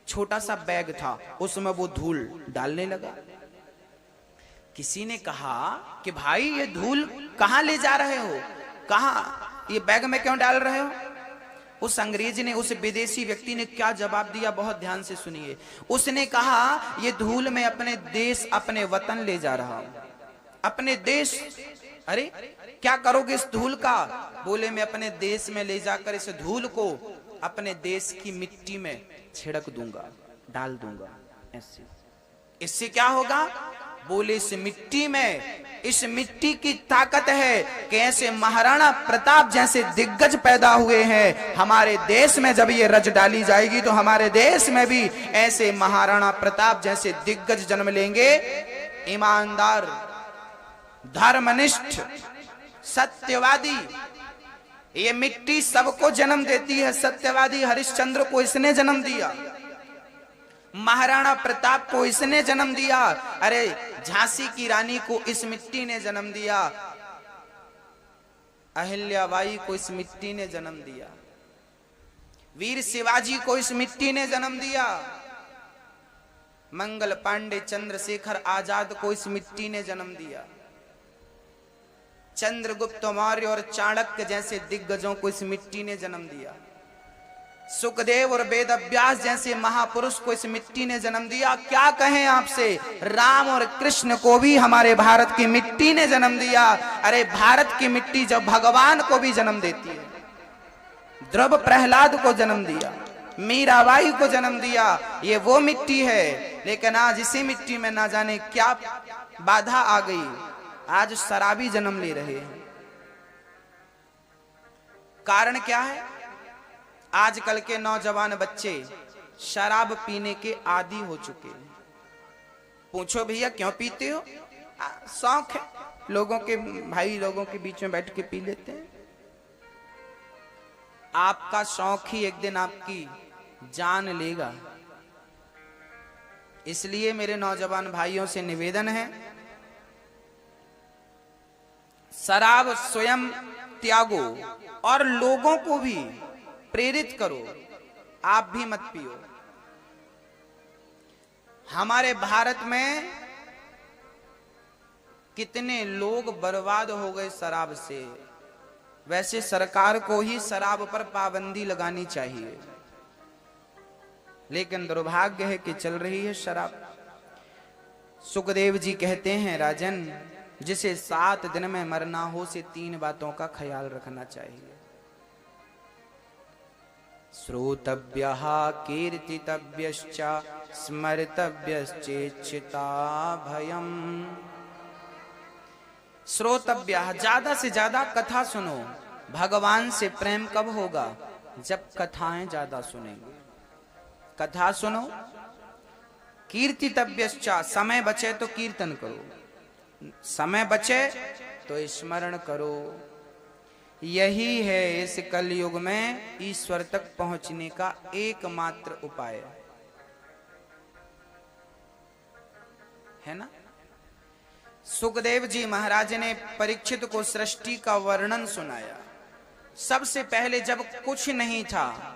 छोटा सा बैग था, उसमें वो धूल डालने लगा। किसी ने कहा कि भाई ये धूल कहां ले जा रहे हो, कहां, ये बैग में क्यों डाल रहे हो? उस अंग्रेज ने, उस विदेशी व्यक्ति ने क्या जवाब दिया, बहुत ध्यान से सुनिए। उसने कहा ये धूल मैं अपने देश, अपने वतन ले जा रहा हूं, अपने देश। अरे क्या करोगे इस धूल का? बोले मैं अपने देश में ले जाकर इस धूल को अपने देश की मिट्टी में छिड़क दूंगा, डाल दूंगा। ऐसे इससे क्या होगा? बोले इस मिट्टी में, इस मिट्टी की ताकत है कि ऐसे महाराणा प्रताप जैसे दिग्गज पैदा हुए हैं। हमारे देश में जब ये रज डाली जाएगी तो हमारे देश में भी ऐसे महाराणा प्रताप जैसे दिग्गज जन्म लेंगे, ईमानदार, धर्मनिष्ठ, सत्यवादी। ये मिट्टी सबको जन्म देती है। सत्यवादी हरिश्चंद्र को इसने जन्म दिया, महाराणा प्रताप को इसने जन्म दिया, अरे झांसी की रानी को इस मिट्टी ने जन्म दिया, अहिल्याबाई को इस मिट्टी ने जन्म दिया, वीर शिवाजी को इस मिट्टी ने जन्म दिया, मंगल पांडे, चंद्रशेखर आजाद को इस मिट्टी ने जन्म दिया, चंद्रगुप्त मौर्य और चाणक्य जैसे दिग्गजों को इस मिट्टी ने जन्म दिया। सुखदेव और वेद व्यास जैसे महापुरुष को इस मिट्टी ने जन्म दिया। क्या कहें आपसे, राम और कृष्ण को भी हमारे भारत की मिट्टी ने जन्म दिया। अरे भारत की मिट्टी जब भगवान को भी जन्म देती है, ध्रुव प्रहलाद को जन्म दिया, मीराबाई को जन्म दिया, ये वो मिट्टी है। लेकिन आज इसी मिट्टी में ना जाने क्या बाधा आ गई, आज शराबी जन्म ले रहे हैं। कारण क्या है? आजकल के नौजवान बच्चे शराब पीने के आदी हो चुके हैं। पूछो भैया क्यों पीते हो? शौक है, लोगों के भाई लोगों के बीच में बैठ के पी लेते हैं। आपका शौक ही एक दिन आपकी जान लेगा। इसलिए मेरे नौजवान भाइयों से निवेदन है, शराब स्वयं त्यागो और लोगों को भी प्रेरित करो, आप भी मत पियो। हमारे भारत में कितने लोग बर्बाद हो गए शराब से। वैसे सरकार को ही शराब पर पाबंदी लगानी चाहिए, लेकिन दुर्भाग्य है कि चल रही है शराब। सुखदेव जी कहते हैं, राजन, जिसे 7 दिन में मरना हो से 3 बातों का ख्याल रखना चाहिए। श्रोतव्यः कीर्तितव्यश्च स्मर्तव्यश्चेच्छिता भयम्। श्रोतव्यः, ज्यादा से ज्यादा कथा सुनो। भगवान से प्रेम कब होगा? जब कथाएं ज्यादा सुनेंगे। कथा सुनो। कीर्तितव्यश्च, समय बचे तो कीर्तन करो, समय बचे तो स्मरण करो। यही है इस कलयुग में ईश्वर तक पहुंचने का एकमात्र उपाय, है ना। सुखदेव जी महाराज ने परीक्षित को सृष्टि का वर्णन सुनाया। सबसे पहले जब कुछ नहीं था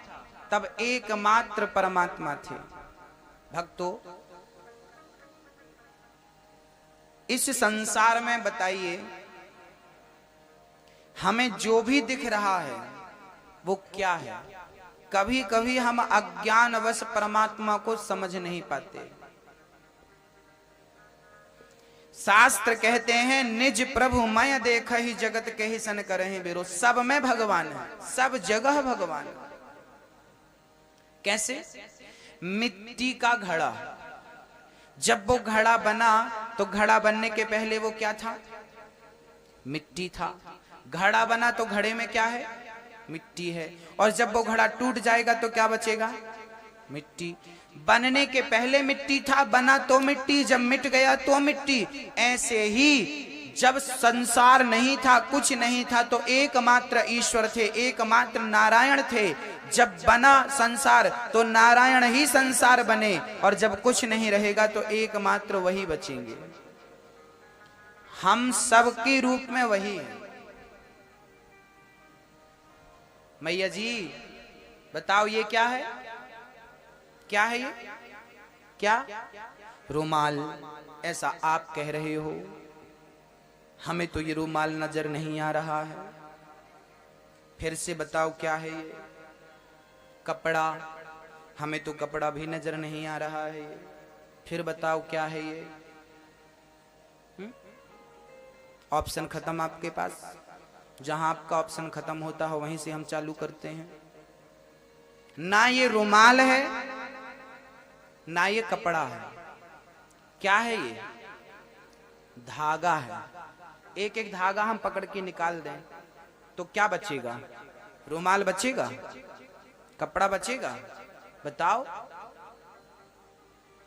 तब एकमात्र परमात्मा थे। भक्तों, इस संसार में बताइए, हमें जो भी दिख रहा है वो क्या है? कभी कभी हम अज्ञानवश परमात्मा को समझ नहीं पाते। शास्त्र कहते हैं, निज प्रभु मैं देख ही जगत के ही सन करहि विरोध। सब में भगवान है, सब जगह भगवान है। कैसे? मिट्टी का घड़ा, जब वो घड़ा बना तो घड़ा बनने के पहले वो क्या था? मिट्टी था। घड़ा बना तो घड़े में क्या है? मिट्टी है। और जब वो घड़ा टूट जाएगा तो क्या बचेगा? मिट्टी। बनने के पहले मिट्टी था, बना तो मिट्टी, जब मिट गया तो मिट्टी। ऐसे ही जब संसार नहीं था, कुछ नहीं था, तो एकमात्र ईश्वर थे, एकमात्र नारायण थे। जब बना संसार तो नारायण ही संसार बने, और जब कुछ नहीं रहेगा तो एकमात्र वही बचेंगे। हम सबके रूप में वही है। मैया जी बताओ, ये क्या है? क्या है ये? क्या? रुमाल। ऐसा आप कह रहे हो, हमें तो ये रुमाल नजर नहीं आ रहा है। फिर से बताओ क्या है ये? कपड़ा। हमें तो कपड़ा भी नजर नहीं आ रहा है। फिर बताओ क्या है ये? ऑप्शन खत्म आपके पास। जहां आपका ऑप्शन खत्म होता है वहीं से हम चालू करते हैं। ना ये रुमाल है, ना ये कपड़ा है। क्या है ये? धागा है। एक एक धागा हम पकड़ के निकाल दें तो क्या बचेगा? रुमाल बचेगा? कपड़ा बचेगा? बताओ।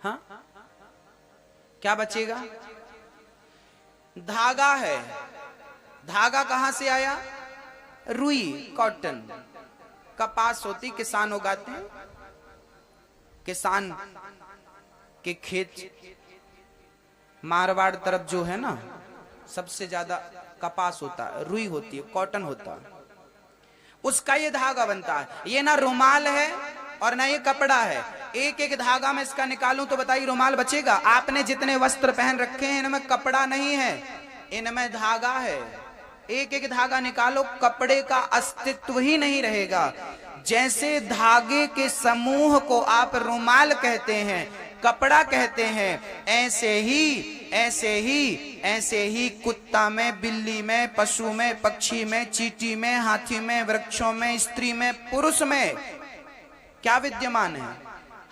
हाँ, क्या बचेगा? धागा है। धागा कहां से आया? रुई, कॉटन, कपास होती, किसान उगाते हैं। किसान के खेत मारवाड़ तरफ जो है ना, सबसे ज्यादा कपास होता है, रुई होती है, कॉटन होता है, उसका ये धागा बनता है। ये ना रुमाल है और ना ये कपड़ा है। एक एक धागा में इसका निकालूं तो बताइए रुमाल बचेगा? आपने जितने वस्त्र पहन रखे हैं इनमें कपड़ा नहीं है, इनमें धागा है। एक एक धागा निकालो, कपड़े का अस्तित्व ही नहीं रहेगा। जैसे धागे के समूह को आप रुमाल कहते हैं, कपड़ा कहते हैं, ऐसे ही कुत्ता में, बिल्ली में, पशु में, पक्षी में, चींटी में, हाथी में, वृक्षों में, स्त्री में, पुरुष में क्या विद्यमान है?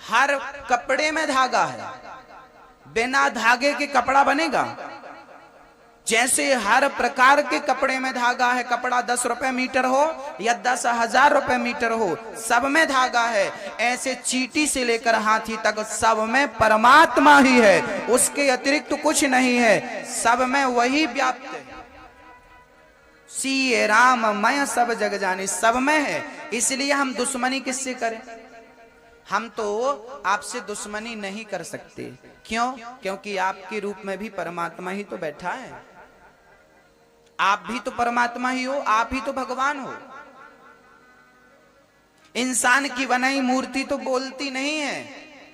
हर कपड़े में धागा है। बिना धागे के कपड़ा बनेगा? जैसे हर प्रकार के कपड़े में धागा है, कपड़ा 10 रुपए मीटर हो या 10,000 रुपए मीटर हो, सब में धागा है। ऐसे चींटी से लेकर हाथी तक सब में परमात्मा ही है, उसके अतिरिक्त कुछ नहीं है, सब में वही व्याप्त है। सीए राम मैं सब जग जानी, सब में है। इसलिए हम दुश्मनी किससे करें? हम तो आपसे दुश्मनी नहीं कर सकते। क्यों? क्योंकि आपके रूप में भी परमात्मा ही तो बैठा है। आप भी तो परमात्मा ही हो, आप ही तो भगवान हो। इंसान की बनाई मूर्ति तो बोलती नहीं है,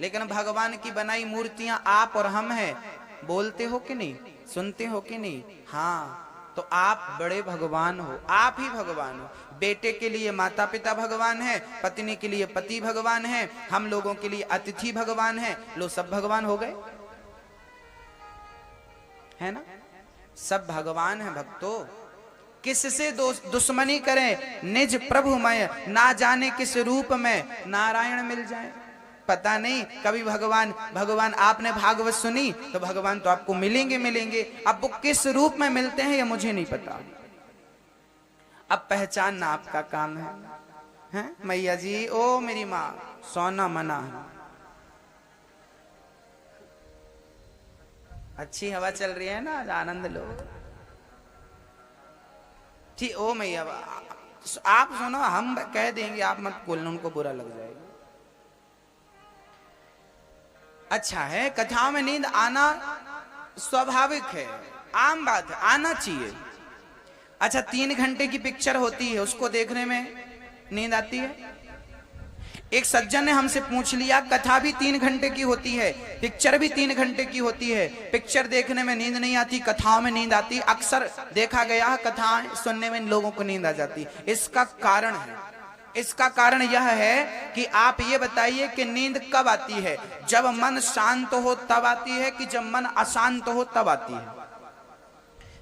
लेकिन भगवान की बनाई मूर्तियां आप और हम हैं। बोलते हो कि नहीं? सुनते हो कि नहीं? हाँ, तो आप बड़े भगवान हो, आप ही भगवान हो। बेटे के लिए माता पिता भगवान है, पत्नी के लिए पति भगवान है, हम लोगों के लिए अतिथि भगवान है। लो सब भगवान हो गए, है ना? सब भगवान है भक्तों। किससे दुश्मनी करें? निज प्रभु मय, ना जाने किस रूप में नारायण मिल जाए। पता नहीं कभी भगवान आपने भागवत सुनी तो भगवान तो आपको मिलेंगे। अब वो किस रूप में मिलते हैं ये मुझे नहीं पता। अब पहचानना आपका काम है? मैया जी, ओ मेरी माँ, सोना मना है। अच्छी हवा चल रही है ना, आनंद लो। ठीक, ओ मैया आप सुनो, हम कह देंगे, आप मत बोलना, उनको बुरा लग जाएगा। अच्छा है, कथाओं में नींद आना स्वाभाविक है, आम बात है, आना चाहिए। अच्छा, 3 घंटे की पिक्चर होती है, उसको देखने में नींद आती है? एक सज्जन ने हमसे पूछ लिया, कथा भी 3 घंटे की होती है, पिक्चर भी 3 घंटे की होती है, पिक्चर देखने में नींद नहीं आती, कथाओं में नींद आती। अक्सर देखा गया है कथाएं सुनने में लोगों को नींद आ जाती। इसका कारण है, इसका कारण यह है कि आप ये बताइए कि नींद कब आती है? जब मन शांत हो तब आती है कि जब मन अशांत हो तब आती है?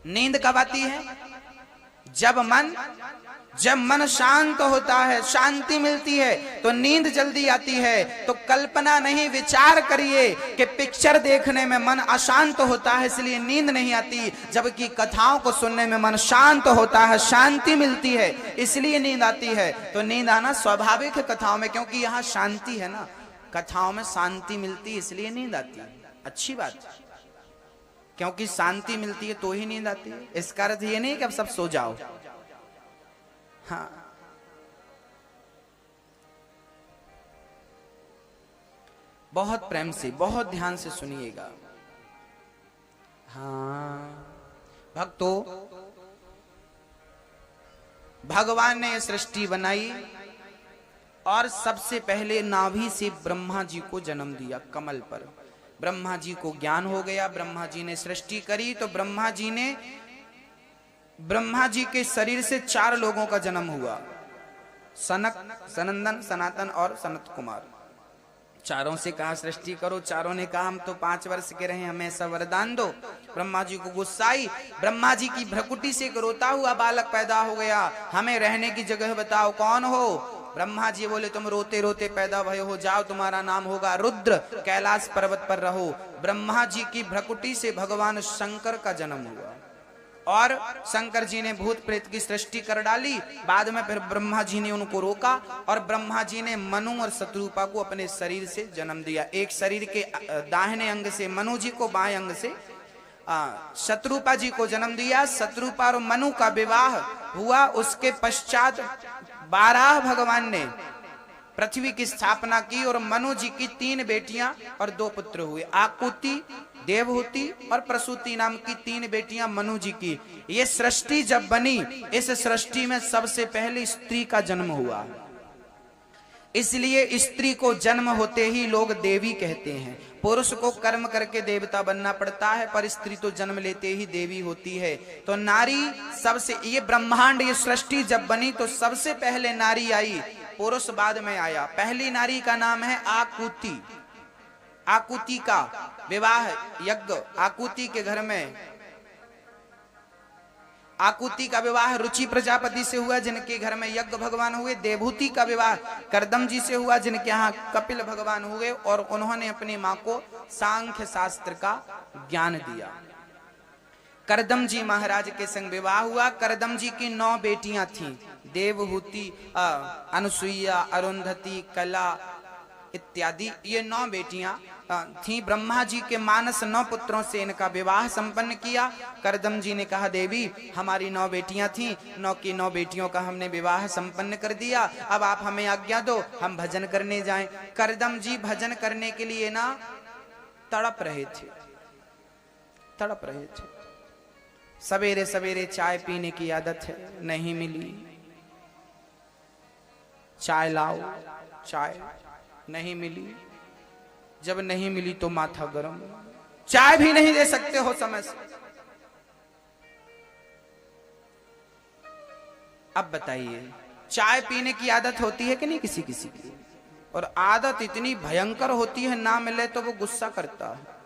नींद कब आती है? जब मन शांत होता है, शांति मिलती है तो नींद जल्दी आती है। तो कल्पना नहीं, विचार करिए कि पिक्चर देखने में मन अशांत होता है इसलिए नींद नहीं आती, जबकि कथाओं को सुनने में मन शांत होता है, शांति मिलती है इसलिए नींद आती है। तो नींद आना स्वाभाविक है कथाओं में, क्योंकि यहाँ शांति है ना, कथाओं में शांति मिलती है इसलिए नींद आती है। अच्छी बात, क्योंकि शांति मिलती है तो ही नींद आती है। इसका अर्थ ये नहीं कि अब सब सो जाओ। हाँ, बहुत प्रेम से, बहुत ध्यान से सुनिएगा। हाँ भक्तों, भगवान ने सृष्टि बनाई और सबसे पहले नाभि से ब्रह्मा जी को जन्म दिया। कमल पर ब्रह्मा जी को ज्ञान हो गया, ब्रह्मा जी ने सृष्टि करी। तो ब्रह्मा जी के शरीर से 4 लोगों का जन्म हुआ, सनक, सनंदन, सनातन और सनत कुमार। चारों से कहा सृष्टि करो, चारों ने कहा हम तो 5 वर्ष के रहे, हमें ऐसा वरदान दो। ब्रह्मा जी को गुस्सा आई, ब्रह्मा जी की भ्रकुटी से एक रोता हुआ बालक पैदा हो गया, हमें रहने की जगह बताओ, कौन हो? ब्रह्मा जी बोले तुम रोते रोते पैदा भय हो, जाओ तुम्हारा नाम होगा रुद्र, कैलाश पर्वत पर रहो। ब्रह्मा जी की भ्रकुटी से भगवान शंकर का जन्म हुआ और शंकर जी ने भूत प्रेत की सृष्टि कर डाली। बाद में फिर ब्रह्मा जी ने उनको रोका और ब्रह्मा जी ने मनु और शत्रुपा को अपने शरीर से जन्म दिया। एक शरीर के दाहिने अंग से मनु जी को, बाएं अंग से शत्रुपा जी को जन्म दिया। शत्रुपा और मनु का विवाह हुआ। उसके पश्चात 12 भगवान ने पृथ्वी की स्थापना की और मनु जी की 3 बेटियां और 2 पुत्र हुए। आकुति, देवहूति और प्रसूति नाम की 3 बेटियां मनु जी की। ये सृष्टि जब बनी, इस सृष्टि में सबसे पहले स्त्री का जन्म हुआ, इसलिए स्त्री को जन्म होते ही लोग देवी कहते हैं। पुरुष को कर्म करके देवता बनना पड़ता है, पर स्त्री तो जन्म लेते ही देवी होती है। तो नारी सबसे, ये ब्रह्मांड, ये सृष्टि जब बनी तो सबसे पहले नारी आई पुरुष बाद में आया। पहली नारी का नाम है आकुति। आकुति का विवाह यज्ञ, आकुति के घर में आकुति का विवाह रुचि प्रजापति से हुआ, जिनके घर में यज्ञ भगवान हुए। देवहूति का विवाह करदम जी से हुआ, जिनके यहाँ कपिल भगवान हुए, और उन्होंने अपनी माँ को सांख्य शास्त्र का ज्ञान दिया। करदम जी महाराज के संग विवाह हुआ। करदम जी की 9 बेटियां थीं, देवहूति, अनुसुईया, अरुंधति, कला इत्यादि। ये 9 बेटियां थीं। ब्रह्मा जी के मानस 9 पुत्रों से इनका विवाह संपन्न किया। करदम जी ने कहा, देवी हमारी 9 बेटियां थीं, 9 की 9 बेटियों का हमने विवाह संपन्न कर दिया, अब आप हमें आज्ञा दो, हम भजन करने जाएं। करदम जी भजन करने के लिए ना तड़प रहे थे, तड़प रहे थे। सवेरे सवेरे चाय पीने की आदत है, नहीं मिली, चाय लाओ, चाय नहीं मिली। जब नहीं मिली तो माथा गरम, चाय भी नहीं दे सकते हो समय से। अब बताइए, चाय पीने की आदत होती है कि नहीं किसी किसी की? और आदत इतनी भयंकर होती है, ना मिले तो वो गुस्सा करता है।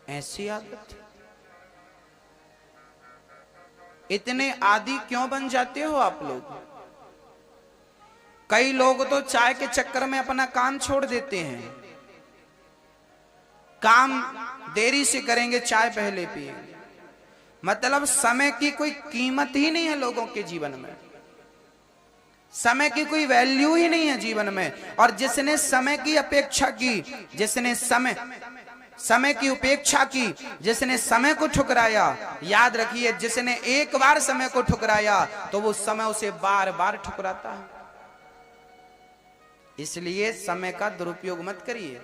ऐसी आदत, इतने आदी क्यों बन जाते हो आप लोग? कई लोग तो चाय के चक्कर में अपना काम छोड़ देते हैं। काम देरी से करेंगे, चाय पहले पिएंगे। मतलब समय की कोई कीमत ही नहीं है लोगों के जीवन में, समय की कोई वैल्यू ही नहीं है जीवन में। और जिसने समय की अपेक्षा की, जिसने समय की उपेक्षा की, जिसने समय को ठुकराया, याद रखिए जिसने एक बार समय को ठुकराया तो वो समय उसे बार बार ठुकराता है। इसलिए समय का दुरुपयोग मत करिए।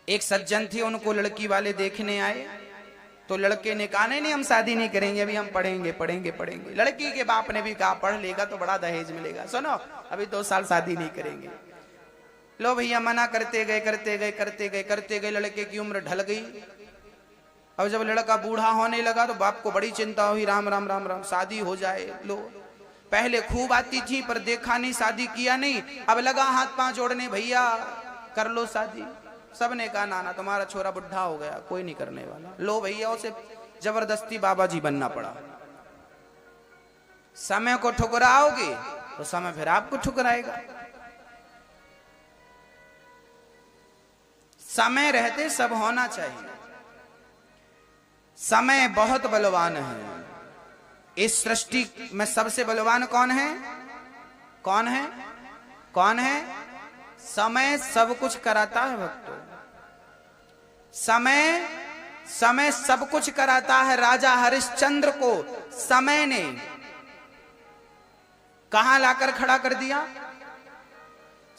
एक सज्जन थे, उनको लड़की वाले देखने आए, तो लड़के ने कहा नहीं हम शादी नहीं करेंगे, अभी हम पढ़ेंगे पढ़ेंगे पढ़ेंगे। लड़की के बाप ने भी कहा पढ़ लेगा तो बड़ा दहेज मिलेगा, सुनो अभी 2 साल शादी नहीं करेंगे। लो भैया मना करते गए करते गए करते गए करते गए, लड़के की उम्र ढल गई। अब जब लड़का बूढ़ा होने लगा तो बाप को बड़ी चिंता हुई, राम राम राम राम शादी हो जाए। लो पहले खूब आती थी पर देखा नहीं, शादी किया नहीं, अब लगा हाथ पांव जोड़ने, भैया कर लो शादी। सबने कहा ना तुम्हारा छोरा बुढ़ा हो गया, कोई नहीं करने वाला। लो भैया उसे जबरदस्ती बाबा जी बनना पड़ा। समय को ठुकराओगे तो समय फिर आपको ठुकराएगा। समय रहते सब होना चाहिए। समय बहुत बलवान है। इस सृष्टि में सबसे बलवान कौन है? कौन है? कौन है? समय सब कुछ कराता है भक्तों। समय सब कुछ कराता है। राजा हरिश्चंद्र को समय ने कहां लाकर खड़ा कर दिया?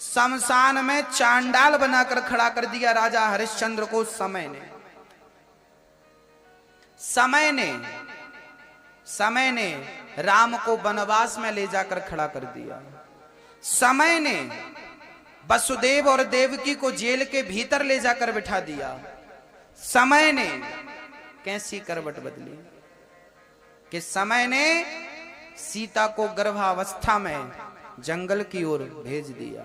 शमशान में चांडाल बनाकर खड़ा कर दिया राजा हरिश्चंद्र को समय ने। समय ने राम को वनवास में ले जाकर खड़ा कर दिया। समय ने वसुदेव और देवकी को जेल के भीतर ले जाकर बिठा दिया। समय ने कैसी करवट बदली कि समय ने सीता को गर्भावस्था में जंगल की ओर भेज दिया।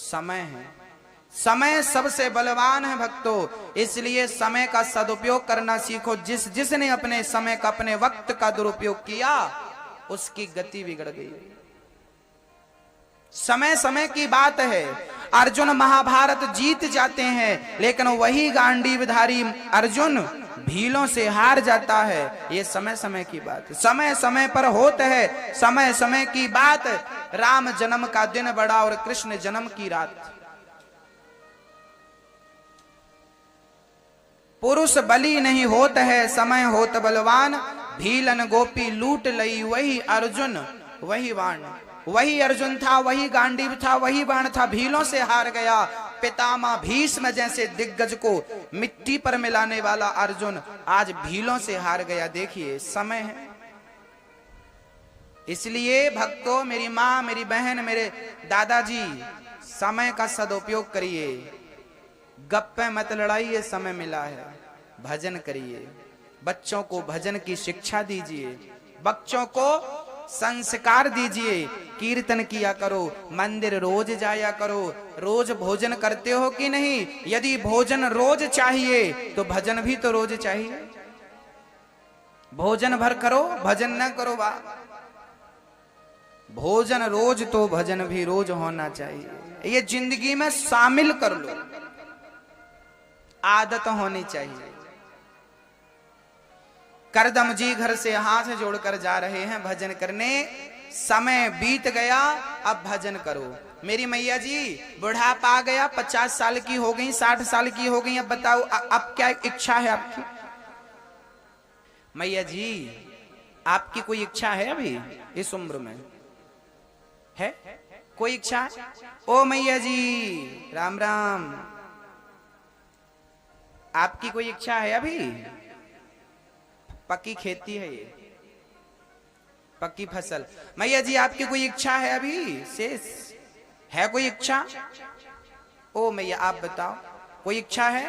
समय है, समय सबसे बलवान है भक्तों। इसलिए समय का सदुपयोग करना सीखो। जिसने अपने समय का, अपने वक्त का दुरुपयोग किया उसकी गति बिगड़ गई। समय समय की बात है। अर्जुन महाभारत जीत जाते हैं, लेकिन वही गांडीवधारी अर्जुन भीलों से हार जाता है। ये समय समय की बात है। समय समय पर होता है, समय समय की बात। राम जन्म का दिन बड़ा और कृष्ण जन्म की रात। पुरुष बलि नहीं होत है, समय होत बलवान। भीलन गोपी लूट लई, वही अर्जुन वही बाण। वही अर्जुन था, वही गांडीव था, वही बाण था, भीलों से हार गया। पितामह भीष्म जैसे दिग्गज को मिट्टी पर मिलाने वाला अर्जुन आज भीलों से हार गया। देखिए समय है। इसलिए भक्तों, मेरी माँ, मेरी बहन, मेरे दादाजी, समय का सदुपयोग करिए। गप्पे मत लड़ाइए, समय मिला है। भजन करिए, बच्चों को भजन की शिक्षा दीजिए, बच्चों को संस्कार दीजिए, कीर्तन किया करो, मंदिर रोज जाया करो। रोज भोजन करते हो कि नहीं? यदि भोजन रोज चाहिए तो भजन भी तो रोज चाहिए। भोजन भर करो, भजन न करो बा। भोजन रोज तो भजन भी रोज होना चाहिए। ये जिंदगी में शामिल कर लो, आदत होनी चाहिए। करदम जी घर से हाथ जोड़कर जा रहे हैं भजन करने। समय बीत गया, अब भजन करो। मेरी मैया जी बुढ़ापा आ गया, 50 साल की हो गई, 60 साल की हो गई, अब बताओ अब क्या इच्छा है आपकी? मैया जी आपकी कोई इच्छा है अभी इस उम्र में? है कोई इच्छा है? ओ मैया जी राम राम, आपकी कोई इच्छा है अभी? पक्की खेती है ये, पक्की फसल। मैया जी आपकी कोई इच्छा है अभी? शेष है कोई इच्छा? ओ मैया आप बताओ, कोई इच्छा है?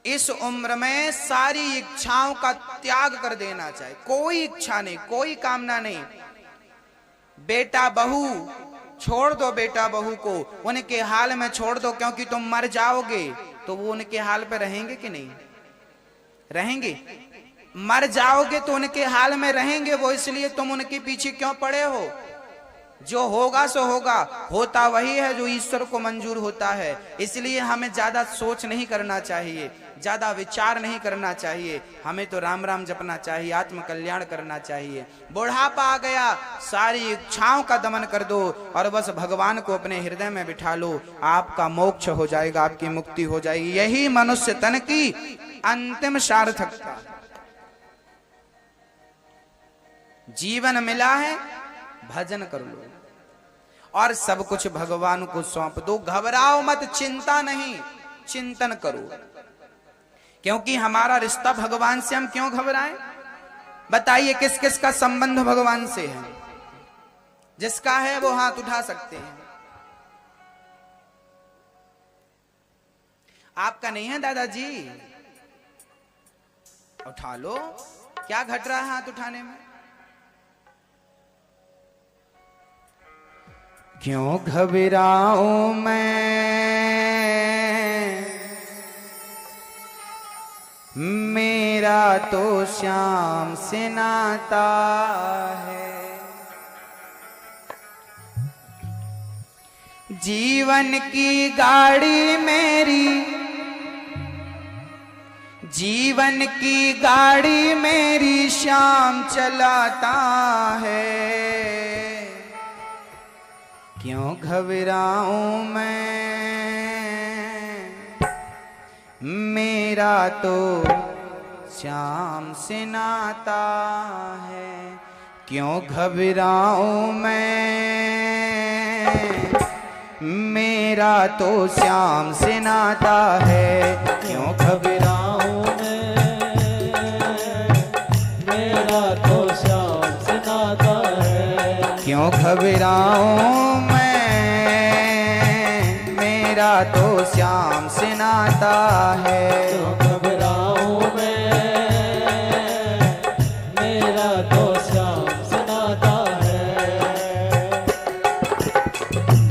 इस उम्र में सारी इच्छाओं का त्याग कर देना चाहिए। कोई इच्छा नहीं, कोई कामना नहीं। बेटा बहू छोड़ दो, बेटा बहू को उनके हाल में छोड़ दो, क्योंकि तुम मर जाओगे तो वो उनके हाल पे रहेंगे कि नहीं रहेंगे? मर जाओगे तो उनके हाल में रहेंगे वो, इसलिए तुम उनके पीछे क्यों पड़े हो? जो होगा सो होगा, होता वही है जो ईश्वर को मंजूर होता है। इसलिए हमें ज्यादा सोच नहीं करना चाहिए, ज्यादा विचार नहीं करना चाहिए। हमें तो राम राम जपना चाहिए, आत्म कल्याण करना चाहिए। बुढ़ापा आ गया, सारी इच्छाओं का दमन कर दो और बस भगवान को अपने हृदय में बिठा लो। आपका मोक्ष हो जाएगा, आपकी मुक्ति हो जाएगी। यही मनुष्य तन की अंतिम सार्थकता। जीवन मिला है, भजन कर लो और सब कुछ भगवान को सौंप दो। घबराओ मत, चिंता नहीं, चिंतन करो। क्योंकि हमारा रिश्ता भगवान से, हम क्यों घबराएं? बताइए किस किस का संबंध भगवान से है? जिसका है वो हाथ उठा सकते हैं। आपका नहीं है दादाजी? उठा लो। क्या घट रहा है हाथ उठाने में? क्यों घबराऊं मैं, मेरा तो श्याम से नाता है। जीवन की गाड़ी मेरी, जीवन की गाड़ी मेरी श्याम चलाता है। क्यों घबराऊं मैं, मेरा तो श्याम से नाता है। क्यों घबराऊं मैं, मेरा तो श्याम से नाता है। क्यों घबराऊं मैं, मेरा तो श्याम से नाता है। क्यों घबराऊं मैं, मेरा तो श्याम से नाता है। क्यों घबराऊं मैं, मेरा तो श्याम से नाता है।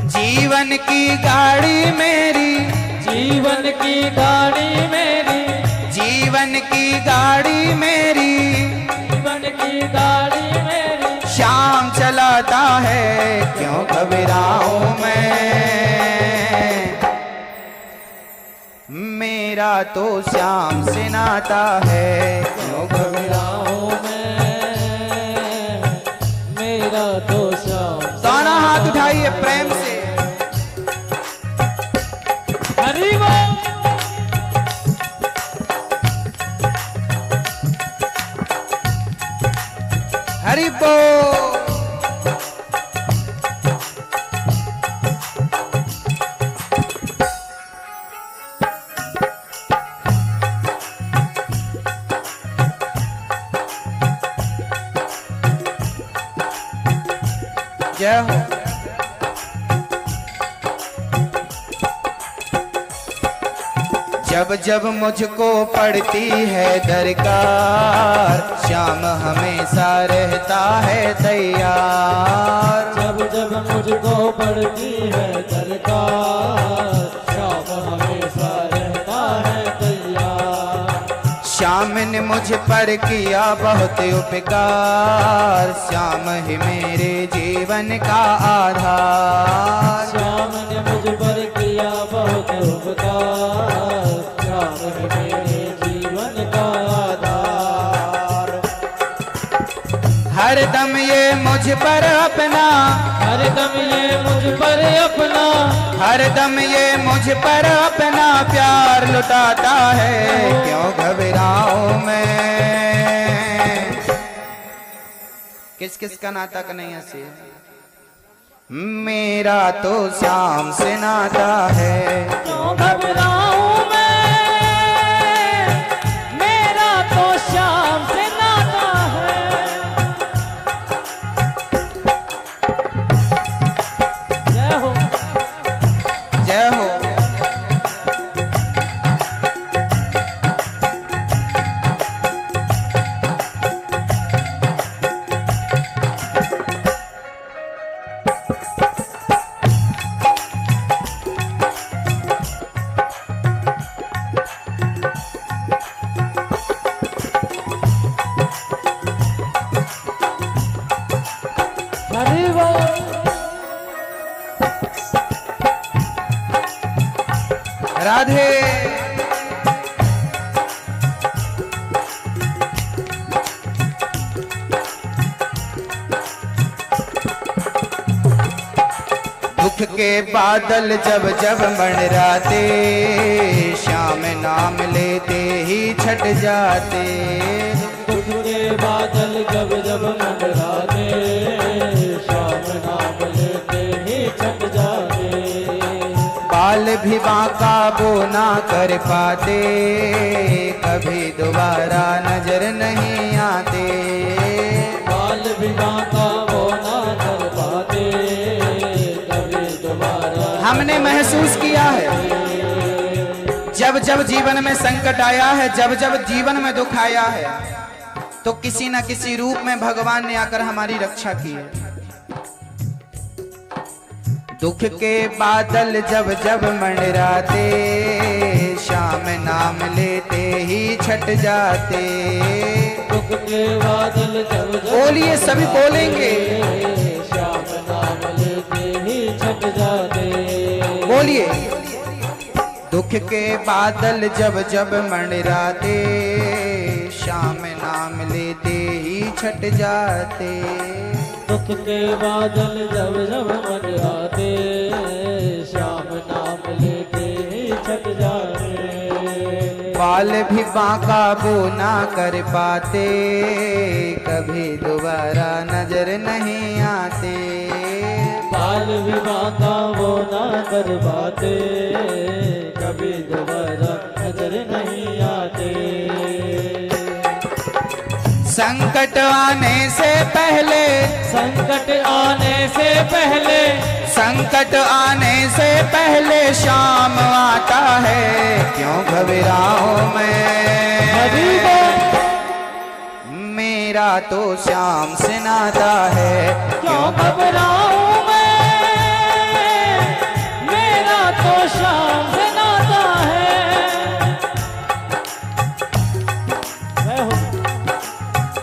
जीवन की गाड़ी मेरी, जीवन की गाड़ी मेरी, जीवन की गाड़ी मेरी, जीवन की गाड़ी मेरी श्याम चलाता है। क्यों घबराऊं मैं, मेरा तो श्याम से नाता है। क्यों घबराऊं मैं, मेरा तो श्याम। दोनों हाथ उठाइए प्रेम से। हरि बोल। हरि बोल। जय हो। जब जब मुझको पड़ती है दरकार, श्याम हमेशा रहता है तैयार। जब जब मुझको पड़ती है दरकार, श्याम हमेशा रहता है तैयार। श्याम ने मुझ पर किया बहुत उपकार, श्याम ही मेरे जीवन का आधार। श्याम ने मुझ पर किया बहुत उपकार, श्याम ही मेरे जीवन का आधार। हरदम ये मुझ पर अपना, हरदम ये मुझ पर अपना, हरदम ये मुझ पर अपना प्यार लुटाता है। क्यों घबराऊं मैं, किस किस का नाता कन्हैया से? मेरा तो श्याम से नाता है। क्यों घबराऊं मैं, मेरा तो श्याम से नाता है। जय हो, जय हो। हरि बोल। राधे। दुख के बादल जब जब मंडराते, श्याम नाम लेते ही छट जाते। दुख के बादल जब जब मंडराते, श्याम नाम लेते ही छट जाते। बाल भी बांका वो ना कर पाते, कभी दोबारा नजर नहीं आते। बाल भी बांका वो ना कर पाते, कभी दोबारा। हमने महसूस किया है, जब जब जीवन में संकट आया है, जब जब जीवन में दुख आया है, तो किसी न किसी रूप में भगवान ने आकर हमारी रक्षा की है। दुख के बादल जब जब मंडराते, श्याम नाम लेते ही छट जाते। दुख के बादल जब जब बोलिए, सभी बोलेंगे। श्याम नाम लेते ही छट जाते। बोलिए। दुख के बादल जब जब मंडराते, श्याम नाम लेते ही छट जाते। दुख के बादल जब जब मंडराते, श्याम नाम लेते ही छट जाते। बाल भी बांका वो ना कर पाते, कभी दोबारा नजर नहीं आते। बाल भी बांका वो ना कर पाते, कभी दोबारा नजर नहीं आते। संकट आने से पहले, संकट आने से पहले, संकट आने से पहले श्याम आता है। क्यों घबराऊं मैं, मेरा तो श्याम से नाता है। क्यों घबराऊं मैं, मेरा तो श्याम से नाता है।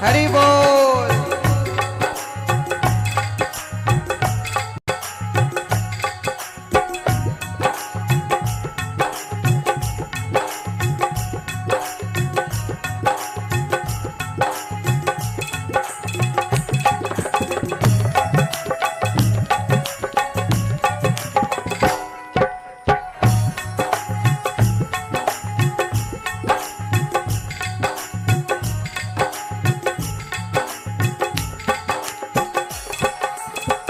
हरि बोल।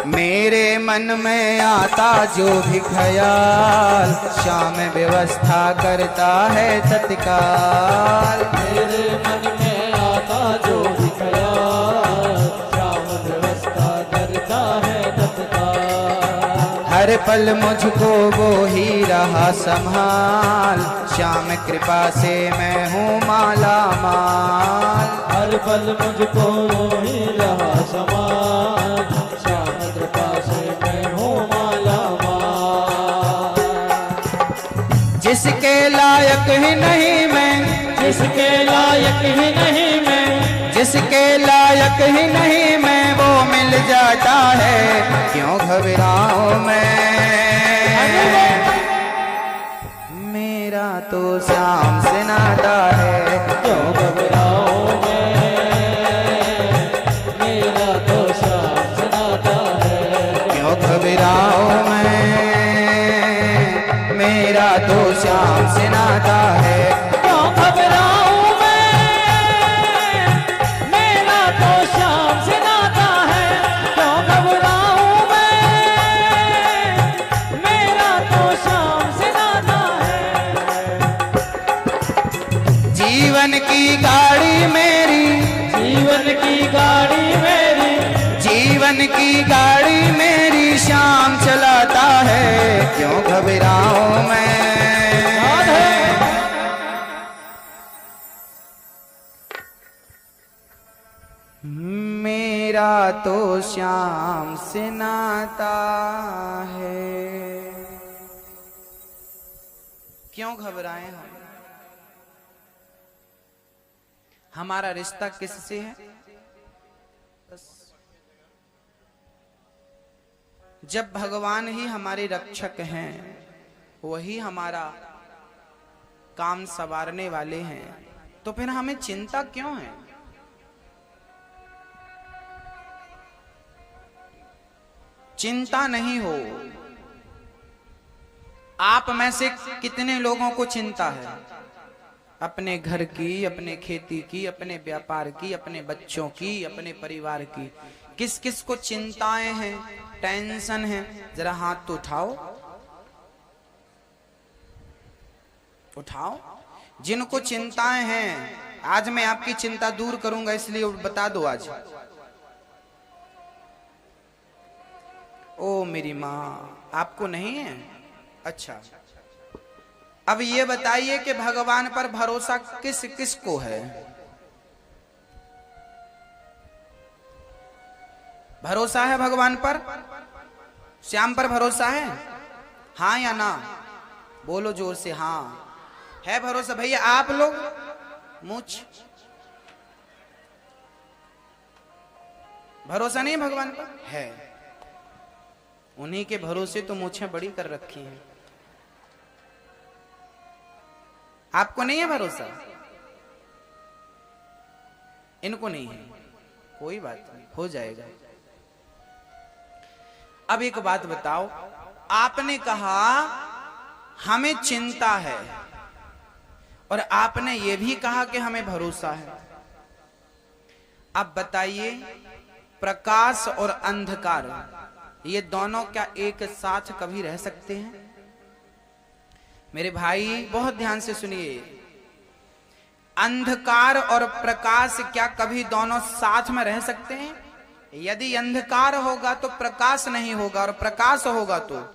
मेरे मन में आता जो भी ख्याल, श्याम व्यवस्था करता है तत्काल। मेरे मन में आता जो भी ख्याल, श्याम व्यवस्था करता है तत्काल। हर हर पल मुझको वो ही रहा संभाल, श्याम कृपा से मैं हूँ माला माल। हर पल मुझको वो ही रहा संभाल, श्याम कृपा से मैं हूँ माला माल। जिसके लायक ही नहीं मैं, जिसके लायक ही नहीं मैं, जिसके लायक ही नहीं मैं, वो मिल जाता है क्यों घबराऊं मैं। मेरा तो श्याम से नाता है, क्यों घबराऊं मैं, मेरा तो श्याम से नाता है। क्यों घबराऊं मैं, मेरा तो श्याम से नाता है। क्यों घबराऊं मैं, मेरा तो श्याम से नाता है। क्यों घबराऊं मैं, मेरा तो श्याम से नाता है। जीवन की गाड़ी मेरी, जीवन की गाड़ी मेरी, जीवन की गाड़ी मेरी श्याम चलाता है, क्यों घबराऊं मैं। मेरा तो श्याम से नाता है, क्यों घबराएं हम। हमारा रिश्ता किससे है? जब भगवान ही हमारे रक्षक हैं, वही हमारा काम संवारने वाले हैं, तो फिर हमें चिंता क्यों है। चिंता नहीं हो। आप में से कितने लोगों को चिंता है? अपने घर की, अपने खेती की, अपने व्यापार की, अपने बच्चों की, अपने परिवार की। किस किस को चिंताएं हैं, टेंशन है? जरा हाथ तो उठाओ, उठाओ। जिनको चिंताएं हैं, आज मैं आपकी चिंता दूर करूंगा, इसलिए बता दो आज। ओ मेरी माँ, आपको नहीं है? अच्छा, अब ये बताइए कि भगवान पर भरोसा किस किस को है? भरोसा है भगवान पर? श्याम पर भरोसा है? हाँ या ना? बोलो जोर से। हाँ है भरोसा। भैया आप लोग मुझ भरोसा नहीं भगवान पर? है। उन्हीं के भरोसे तो मूछें बड़ी कर रखी हैं। आपको नहीं है भरोसा? इनको नहीं है, कोई बात नहीं, हो जाएगा। अब एक बात बताओ, आपने कहा हमें चिंता है, और आपने ये भी कहा कि हमें भरोसा है। अब बताइए, प्रकाश और अंधकार ये दोनों क्या एक साथ कभी रह सकते हैं? मेरे भाई बहुत ध्यान से सुनिए, अंधकार और प्रकाश क्या कभी दोनों साथ में रह सकते हैं? यदि अंधकार होगा तो प्रकाश नहीं होगा, और प्रकाश होगा तो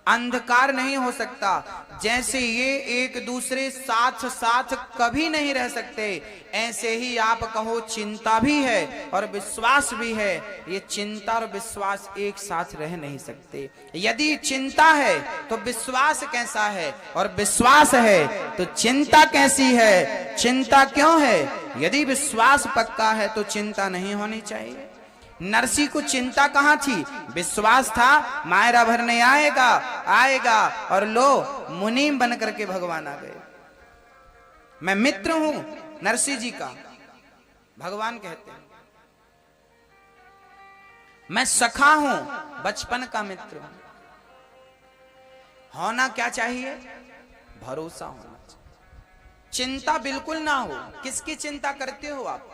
अंधकार नहीं हो सकता। जैसे ये एक दूसरे साथ साथ कभी नहीं रह सकते, ऐसे ही आप कहो चिंता भी है और विश्वास भी है। ये चिंता और विश्वास एक साथ रह नहीं सकते। यदि चिंता है तो विश्वास कैसा है, और विश्वास है तो चिंता कैसी है? चिंता क्यों है? यदि विश्वास पक्का है तो चिंता नहीं होनी चाहिए। नरसी को चिंता कहां थी? विश्वास था मायरा भरने आएगा आएगा, और लो मुनीम बन करके भगवान आ गए। मैं मित्र हूं नरसी जी का, भगवान कहते हैं। मैं सखा हूं, बचपन का मित्र हूं। होना क्या चाहिए? भरोसा होना चाहिए। चिंता बिल्कुल ना हो। किसकी चिंता करते हो आप?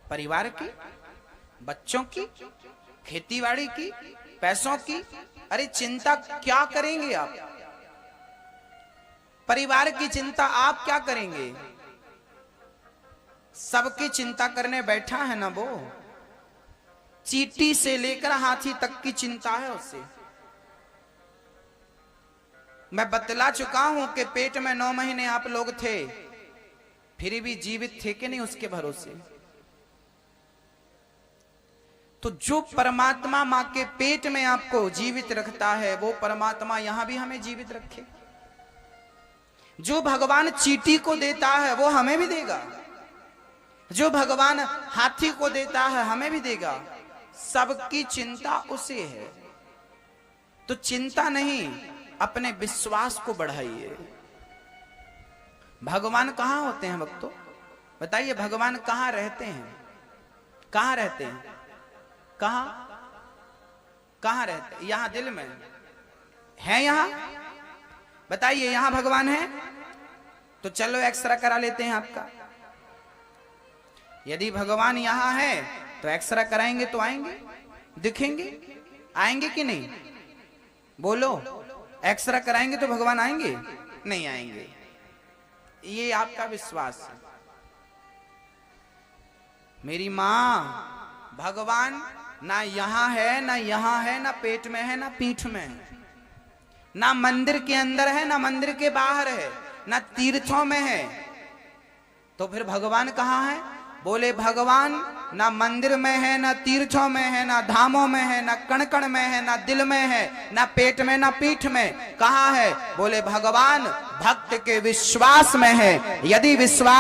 परिवार की, बच्चों की, खेतीबाड़ी की, पैसों की? अरे चिंता क्या करेंगे आप? परिवार की चिंता आप क्या करेंगे? सबकी चिंता करने बैठा है ना वो। चींटी से लेकर हाथी तक की चिंता है उससे। मैं बतला चुका हूं कि पेट में 9 महीने आप लोग थे, फिर भी जीवित थे कि नहीं उसके भरोसे। तो जो परमात्मा मां के पेट में आपको जीवित रखता है, वो परमात्मा यहां भी हमें जीवित रखे। जो भगवान चींटी को देता है वो हमें भी देगा, जो भगवान हाथी को देता है हमें भी देगा। सबकी चिंता उसे है। तो चिंता नहीं, अपने विश्वास को बढ़ाइए। भगवान कहां होते हैं भक्तों? बताइए, भगवान कहां रहते हैं? कहां रहते हैं? कहां कहां रहते हैं? यहां दिल में है। यहां बताइए, यहां भगवान है? तो चलो एक्सरा करा लेते हैं आपका। यदि भगवान यहां है तो एक्सरा कराएंगे तो आएंगे, दिखेंगे, आएंगे कि नहीं? बोलो, एक्सरा कराएंगे तो भगवान आएंगे? नहीं आएंगे। ये आपका विश्वास है। मेरी मां, भगवान ना यहां है, ना यहां है, ना पेट में है, ना पीठ में है, ना मंदिर के अंदर है, ना मंदिर के बाहर है, ना तीर्थों में है। तो फिर भगवान कहां है? बोले, भगवान ना मंदिर में है, ना तीर्थों में है, ना धामों में है, ना कण कण में है, ना दिल में है, ना पेट में, ना पीठ में। कहां है? बोले, भगवान भक्त के विश्वास में है। यदि विश्वास